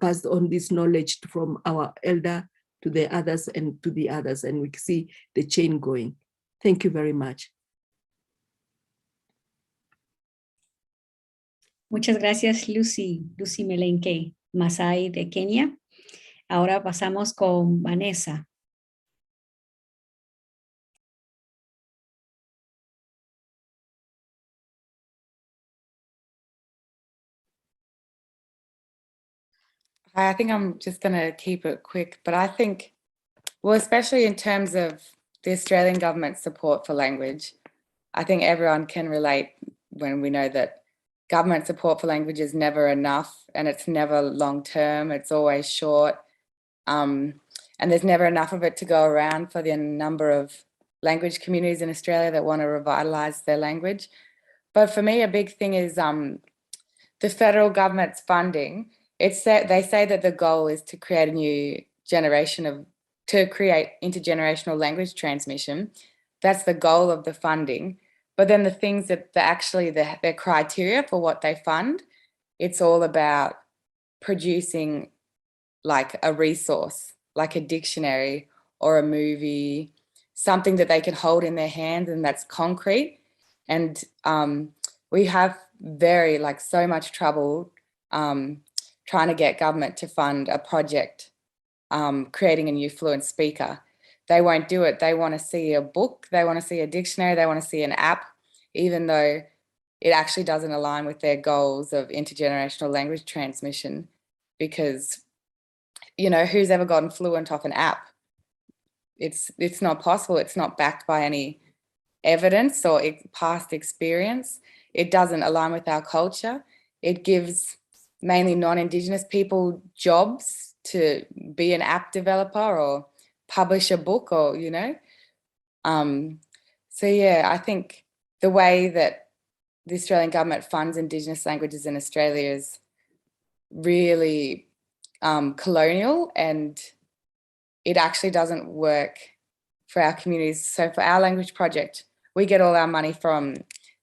pass on this knowledge from our elder to the others and to the others, and we see the chain going. Thank you very much. Muchas gracias, Lucy Mulenki, Maasai de Kenia. Ahora pasamos con Vanessa. I think I'm just going to keep it quick, but I think, well, especially in terms of the Australian government's support for language. I think everyone can relate when we know that government support for language is never enough, and it's never long term, it's always short. And there's never enough of it to go around for the number of language communities in Australia that want to revitalise their language. But for me, a big thing is the federal government's funding. They say that the goal is to create a new generation to create intergenerational language transmission. That's the goal of the funding. But then the things that actually their criteria for what they fund, it's all about producing like a resource, like a dictionary or a movie, something that they can hold in their hands and that's concrete. And we have so much trouble trying to get government to fund a project creating a new fluent speaker. They won't do it. They want to see a book, they want to see a dictionary, they want to see an app, even though it actually doesn't align with their goals of intergenerational language transmission, because, you know, who's ever gotten fluent off an app? It's not possible. It's not backed by any evidence or past experience. It doesn't align with our culture. It gives mainly non-Indigenous people jobs to be an app developer or publish a book, or, you know. So yeah, I think the way that the Australian government funds Indigenous languages in Australia is really colonial, and it actually doesn't work for our communities. So for our language project, we get all our money from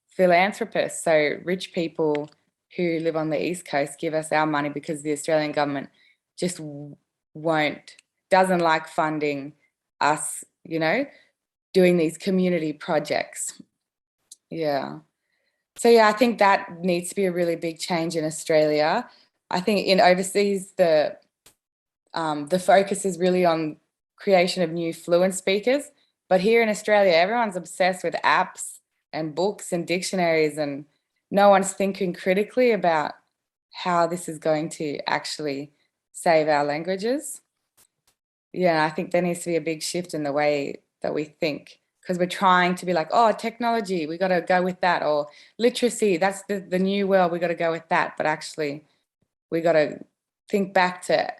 philanthropists. So rich people who live on the East Coast give us our money because the Australian government just doesn't like funding us, you know, doing these community projects. Yeah. So yeah, I think that needs to be a really big change in Australia. I think in overseas, the focus is really on creation of new fluent speakers. But here in Australia, everyone's obsessed with apps and books and dictionaries, and no one's thinking critically about how this is going to actually save our languages. Yeah, I think there needs to be a big shift in the way that we think, because we're trying to be like, oh, technology, we got to go with that, or literacy, that's the new world, we got to go with that. But actually, we got to think back to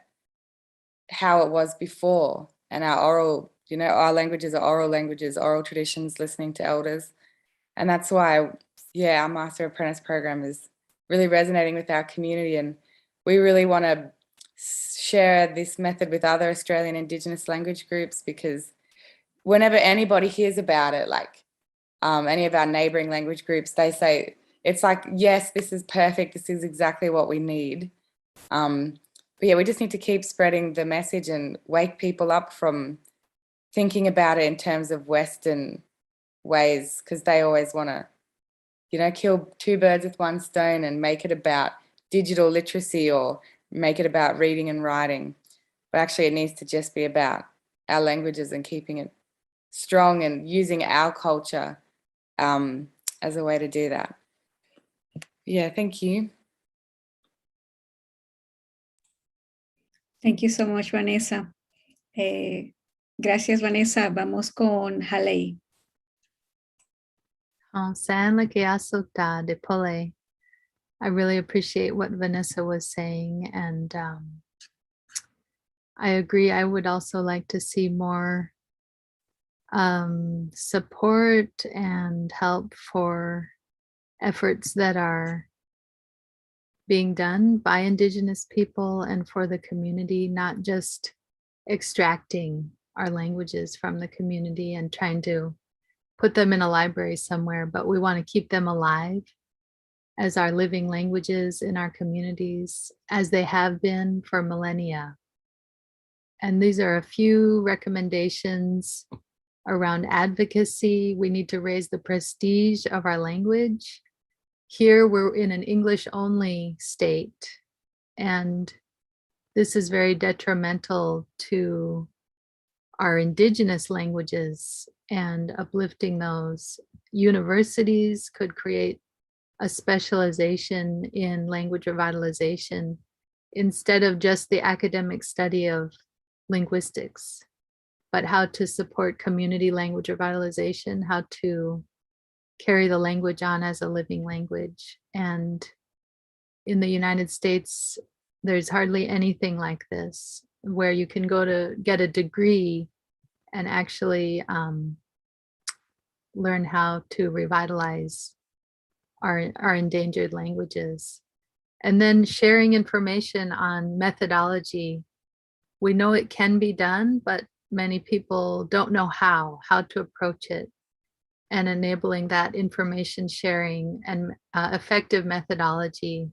how it was before, and our oral, you know, our languages are oral languages, oral traditions, listening to elders. And that's why, yeah, our Master Apprentice program is really resonating with our community, and we really want to share this method with other Australian Indigenous language groups, because whenever anybody hears about it, like any of our neighbouring language groups, they say, it's like, yes, this is perfect, this is exactly what we need. But yeah, we just need to keep spreading the message and wake people up from thinking about it in terms of Western ways, because they always want to, you know, kill two birds with one stone and make it about digital literacy or make it about reading and writing. But actually it needs to just be about our languages and keeping it strong and using our culture as a way to do that. Yeah, thank you. Thank you so much, Vanessa. Gracias, Vanessa. Vamos con Halay. San Lakiasota de Pole. I really appreciate what Vanessa was saying, and I agree. I would also like to see more support and help for efforts that are being done by Indigenous people and for the community, not just extracting our languages from the community and trying to put them in a library somewhere, but we want to keep them alive as our living languages in our communities, as they have been for millennia. And these are a few recommendations around advocacy. We need to raise the prestige of our language. Here we're in an English-only state, and this is very detrimental to our Indigenous languages and uplifting those. Universities could create a specialization in language revitalization instead of just the academic study of linguistics. but how to support community language revitalization, how to carry the language on as a living language. And in the United States, there's hardly anything like this, where you can go to get a degree and actually learn how to revitalize our endangered languages. And then sharing information on methodology. We know it can be done, but many people don't know how to approach it, and enabling that information sharing and effective methodology.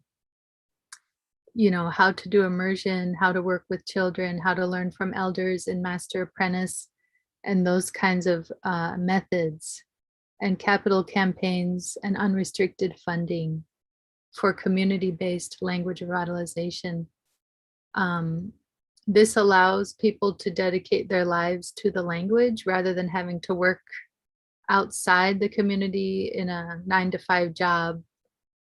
You know, how to do immersion, how to work with children, how to learn from elders in master apprentice, and those kinds of methods, and capital campaigns and unrestricted funding for community-based language revitalization. This allows people to dedicate their lives to the language rather than having to work outside the community in a 9-to-5 job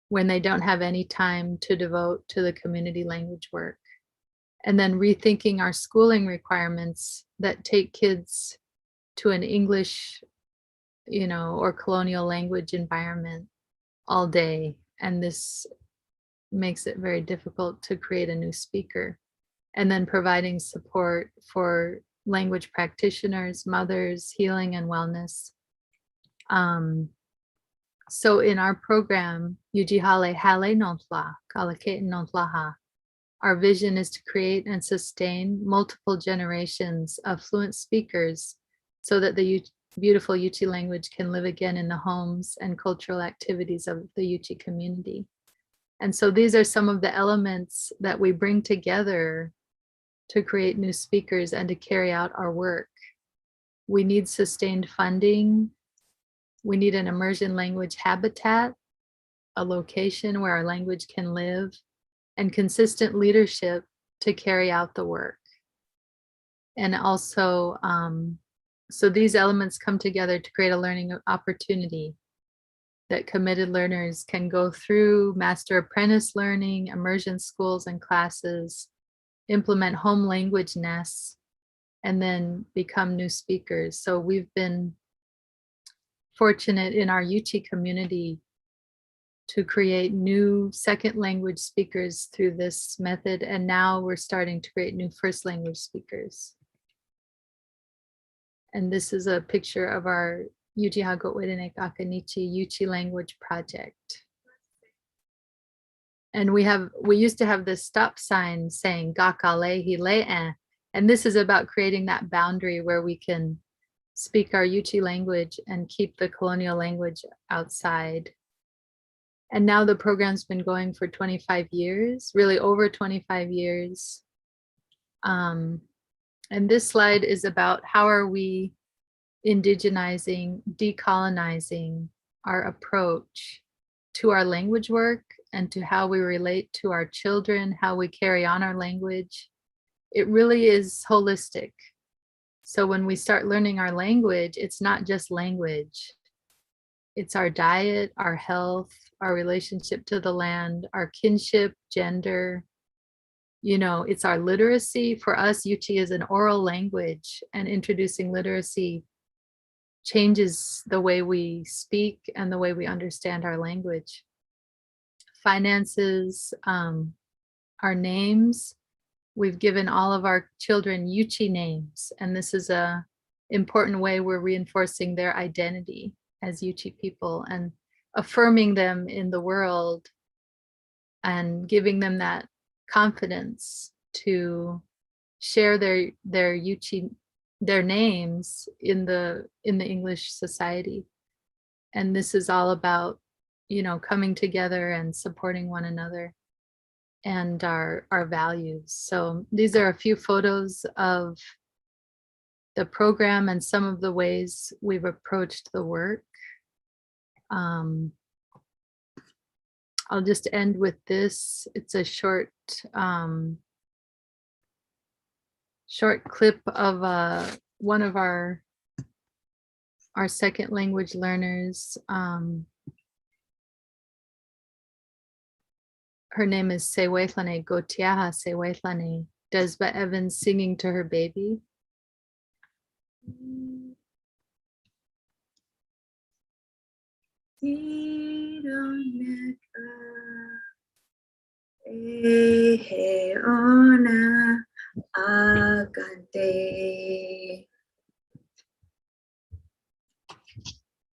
when they don't have any time to devote to the community language work. And then rethinking our schooling requirements that take kids to an English, you know, or colonial language environment all day. And this makes it very difficult to create a new speaker. And then providing support for language practitioners, mothers, healing and wellness. So in our program, Yuji Halay Halay Nontla, Kalake Nontlaha, our vision is to create and sustain multiple generations of fluent speakers so that the beautiful Yuchi language can live again in the homes and cultural activities of the Yuchi community. And so these are some of the elements that we bring together to create new speakers and to carry out our work. We need sustained funding. We need an immersion language habitat, a location where our language can live, and consistent leadership to carry out the work. And also, so these elements come together to create a learning opportunity that committed learners can go through master apprentice learning, immersion schools and classes, implement home language nests, and then become new speakers. So we've been fortunate in our Yuchi community to create new second language speakers through this method. And now we're starting to create new first language speakers. And this is a picture of our Yuji Hago Wedenek Akanichi Yuchi language project. And we used to have this stop sign saying Gakale Hile'en. And this is about creating that boundary where we can speak our Yuchi language and keep the colonial language outside. And now the program's been going for 25 years, really over 25 years. And this slide is about how are we indigenizing, decolonizing our approach to our language work and to how we relate to our children, how we carry on our language. It really is holistic. So when we start learning our language, it's not just language. It's our diet, our health, our relationship to the land, our kinship, gender. You know, it's our literacy. For us, Yuchi is an oral language, and introducing literacy changes the way we speak and the way we understand our language. Finances, our names. We've given all of our children Yuchi names, and this is an important way we're reinforcing their identity as Yuchi people and affirming them in the world and giving them that confidence to share their Yuchi, their names in the English society. And this is all about, you know, coming together and supporting one another and our values. So these are a few photos of the program and some of the ways we've approached the work. I'll just end with this. It's a short clip of one of our second language learners. Her name is Sewethlane Gotiaha Sewethlane Desba Evans, singing to her baby.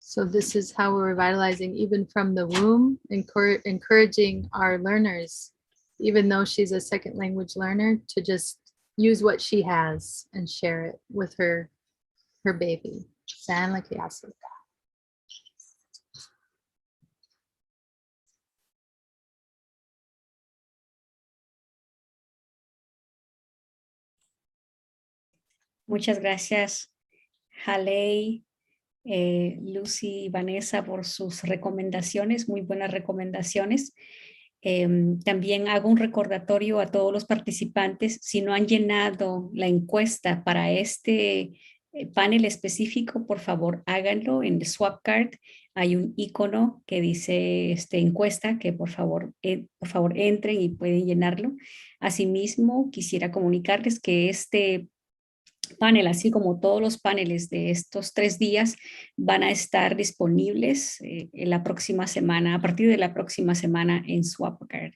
So this is how we're revitalizing even from the womb, encouraging our learners, even though she's a second language learner, to just use what she has and share it with her baby. Muchas gracias, Halay, Lucy y Vanessa, por sus recomendaciones, muy buenas recomendaciones. También hago un recordatorio a todos los participantes, si no han llenado la encuesta para este panel específico, por favor háganlo en el swap card. Hay un icono que dice encuesta, que por favor entren y pueden llenarlo. Asimismo, quisiera comunicarles que este panel, así como todos los paneles de estos 3 días, van a estar disponibles en la próxima semana, a partir de la próxima semana en Swapcard,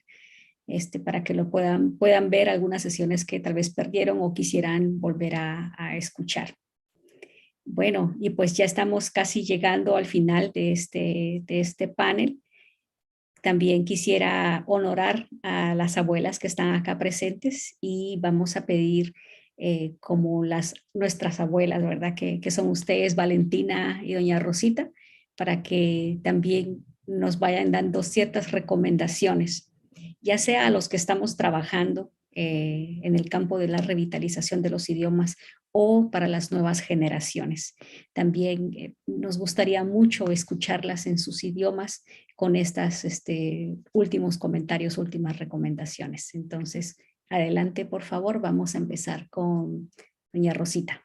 para que lo puedan ver algunas sesiones que tal vez perdieron o quisieran volver a escuchar. Bueno, y pues ya estamos casi llegando al final de este panel. También quisiera honorar a las abuelas que están acá presentes y vamos a pedir como nuestras abuelas, ¿verdad? Que son ustedes, Valentina y doña Rosita, para que también nos vayan dando ciertas recomendaciones, ya sea a los que estamos trabajando en el campo de la revitalización de los idiomas o para las nuevas generaciones. También nos gustaría mucho escucharlas en sus idiomas con estas últimos comentarios, últimas recomendaciones. Entonces, adelante, por favor, vamos a empezar con doña Rosita.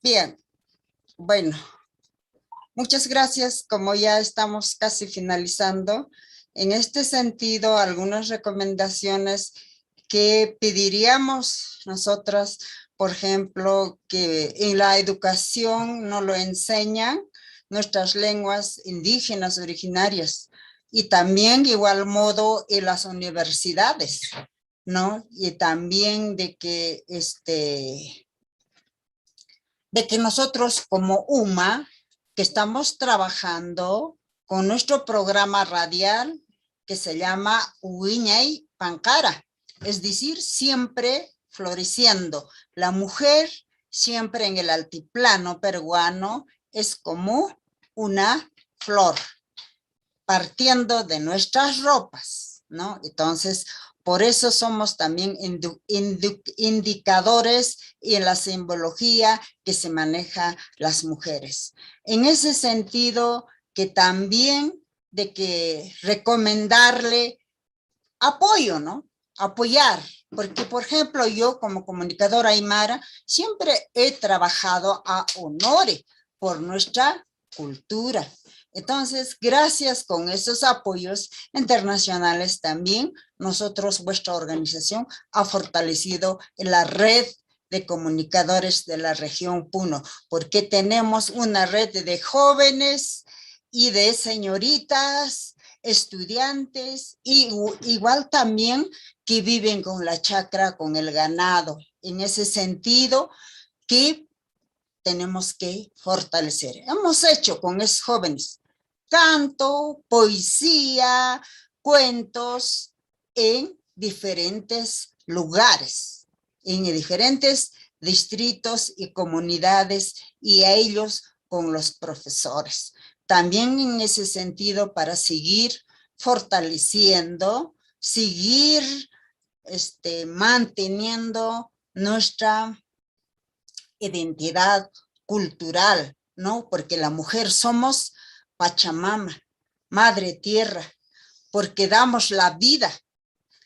Bien, bueno, muchas gracias. Como ya estamos casi finalizando, en este sentido, algunas recomendaciones que pediríamos nosotras, por ejemplo, que en la educación nos lo enseñan nuestras lenguas indígenas originarias y también igual modo en las universidades, ¿no? Y también de que nosotros como UMA, que estamos trabajando con nuestro programa radial que se llama Uiñay Pancara, es decir, siempre floreciendo. La mujer siempre en el altiplano peruano es como una flor, partiendo de nuestras ropas, ¿no? Entonces, por eso somos también indicadores en la simbología que se maneja las mujeres. En ese sentido, que también de que recomendarle apoyo, ¿no? Apoyar, porque por ejemplo yo como comunicadora aymara siempre he trabajado a honores por nuestra cultura. Entonces, gracias con esos apoyos internacionales también, nosotros, vuestra organización, ha fortalecido la red de comunicadores de la región Puno, porque tenemos una red de jóvenes y de señoritas, estudiantes, y igual también que viven con la chacra, con el ganado. En ese sentido, que tenemos que fortalecer. Hemos hecho con esos jóvenes canto, poesía, cuentos en diferentes lugares, en diferentes distritos y comunidades, y a ellos con los profesores. También en ese sentido, para seguir fortaleciendo, seguir manteniendo nuestra identidad cultural, ¿no? Porque la mujer somos Pachamama, Madre Tierra, porque damos la vida.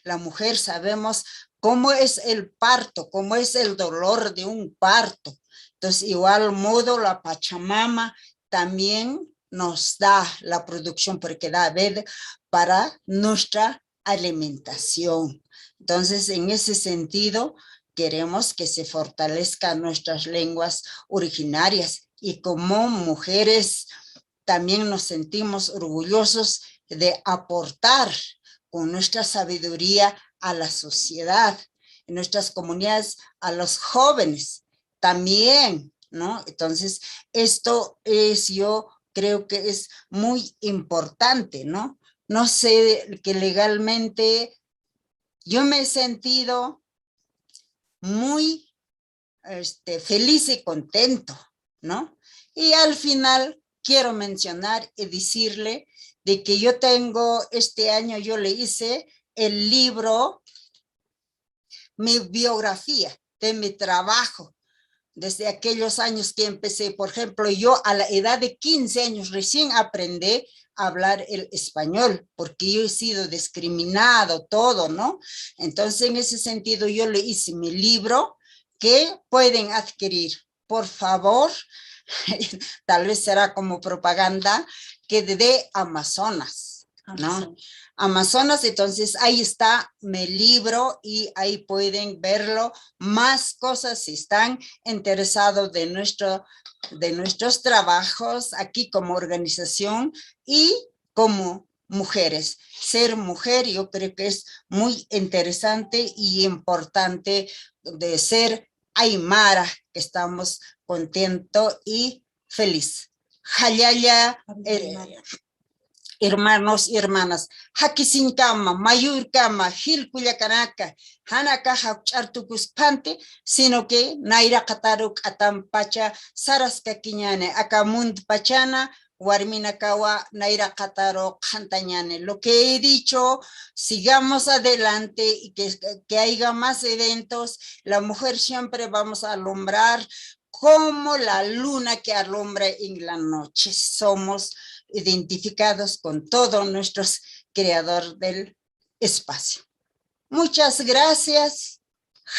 La mujer sabemos cómo es el parto, cómo es el dolor de un parto. Entonces, igual modo, la Pachamama también nos da la producción porque da vida para nuestra alimentación. Entonces, en ese sentido, queremos que se fortalezcan nuestras lenguas originarias y como mujeres también nos sentimos orgullosos de aportar con nuestra sabiduría a la sociedad, en nuestras comunidades, a los jóvenes también, ¿no? Entonces, esto es, yo creo que es muy importante, ¿no? No sé, que legalmente yo me he sentido muy feliz y contento, ¿no? Y al final quiero mencionar y decirle de que yo tengo, este año yo le hice el libro, mi biografía de mi trabajo, desde aquellos años que empecé. Por ejemplo, yo a la edad de 15 años recién aprendí a hablar el español, porque yo he sido discriminado, todo, ¿no? Entonces, en ese sentido, yo le hice mi libro que pueden adquirir, por favor, tal vez será como propaganda, que de Amazonas, ¿no? Amazonas, entonces ahí está mi libro y ahí pueden verlo, más cosas si están interesados de nuestros trabajos aquí como organización y como mujeres. Ser mujer yo creo que es muy interesante y importante de ser Aymara, que estamos contentos y feliz. Hayaya, hermanos y hermanas, Hakisinkama, Mayurkama, Hilkuyakanaka, Hanaka Hauchartukuspante, sino que Naira Kataruk Atampacha, Saraska Kiñane, Akamund Pachana, Warminakawa, Naira Kataro, Kantañane. Lo que he dicho, sigamos adelante y que haya más eventos. La mujer siempre vamos a alumbrar como la luna que alumbra en la noche. Somos identificados con todos nuestros creadores del espacio. Muchas gracias.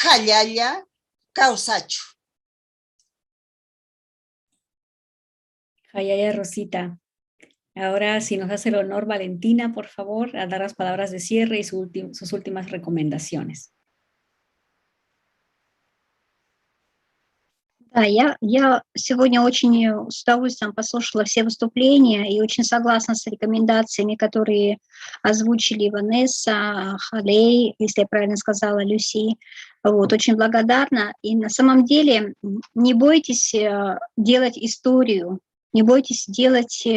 Hayaya, Causacho. Hayaya, Rosita. Ahora, si nos hace el honor, Valentina, por favor, a dar las palabras de cierre y sus últimas recomendaciones. Да, я сегодня очень с удовольствием послушала все выступления и очень согласна с рекомендациями, которые озвучили Vanessa, Halay, если я правильно сказала, Люси. Вот, очень благодарна. И на самом деле не бойтесь делать историю, не бойтесь делать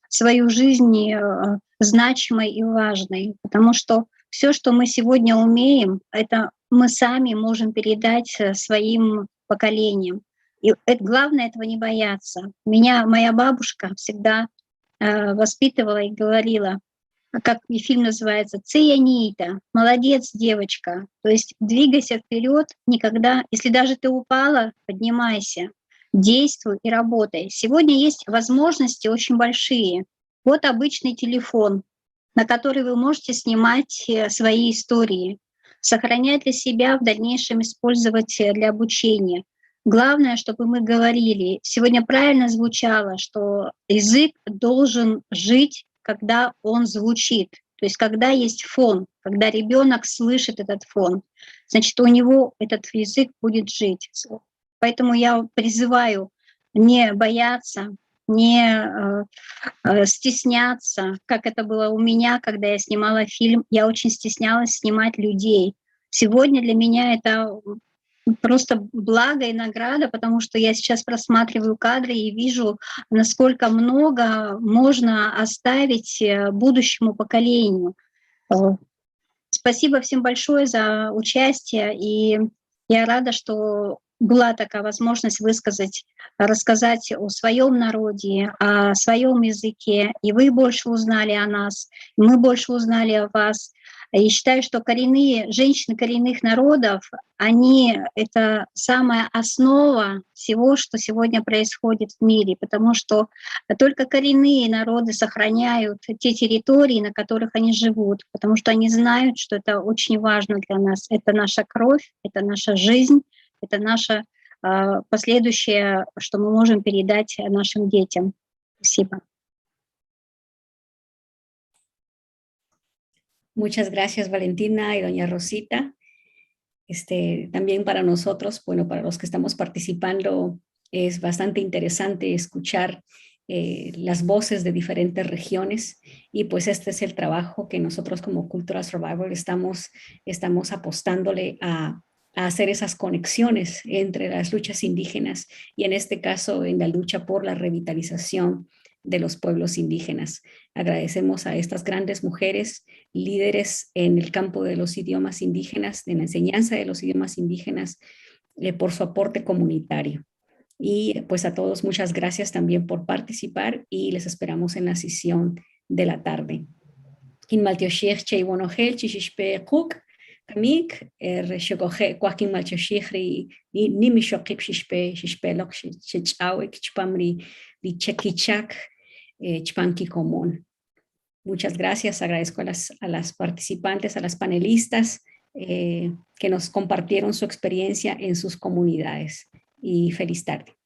свою жизнь значимой и важной, потому что все, что мы сегодня умеем, это мы сами можем передать своим поколениям. И главное этого не бояться. Меня моя бабушка всегда воспитывала и говорила, как и фильм называется, «Циянита», «Молодец, девочка». То есть двигайся вперед, никогда, если даже ты упала, поднимайся, действуй и работай. Сегодня есть возможности очень большие. Вот обычный телефон, на который вы можете снимать свои истории, сохранять для себя, в дальнейшем использовать для обучения. Главное, чтобы мы говорили. Сегодня правильно звучало, что язык должен жить, когда он звучит. То есть когда есть фон, когда ребенок слышит этот фон, значит, у него этот язык будет жить. Поэтому я призываю не бояться, не стесняться, как это было у меня, когда я снимала фильм. Я очень стеснялась снимать людей. Сегодня для меня это просто благо и награда, потому что я сейчас просматриваю кадры и вижу, насколько много можно оставить будущему поколению. Спасибо всем большое за участие, и я рада, что была такая возможность рассказать о своем народе, о своем языке, и вы больше узнали о нас, и мы больше узнали о вас. И считаю, что женщины коренных народов, они — это самая основа всего, что сегодня происходит в мире, потому что только коренные народы сохраняют те территории, на которых они живут, потому что они знают, что это очень важно для нас. Это наша кровь, это наша жизнь, это наше последующее, что мы можем передать нашим детям. Спасибо. Muchas gracias, Valentina y doña Rosita. También para nosotros, bueno, para los que estamos participando, es bastante interesante escuchar las voces de diferentes regiones y pues este es el trabajo que nosotros como Cultural Survival estamos apostándole a hacer esas conexiones entre las luchas indígenas y en este caso en la lucha por la revitalización de los pueblos indígenas. Agradecemos a estas grandes mujeres, líderes en el campo de los idiomas indígenas, en la enseñanza de los idiomas indígenas, por su aporte comunitario. Y pues a todos muchas gracias también por participar y les esperamos en la sesión de la tarde. In Maltioshich Cheiwonogel, Chishishpe Cook, Kamik, Reshogoje, Quakin Maltioshich, Nimishokip Shishpe, Shishpelok, Chichawek, Chpamri, Lichekichak, Chpanki Común. Muchas gracias, agradezco a las participantes, a las panelistas que nos compartieron su experiencia en sus comunidades y feliz tarde.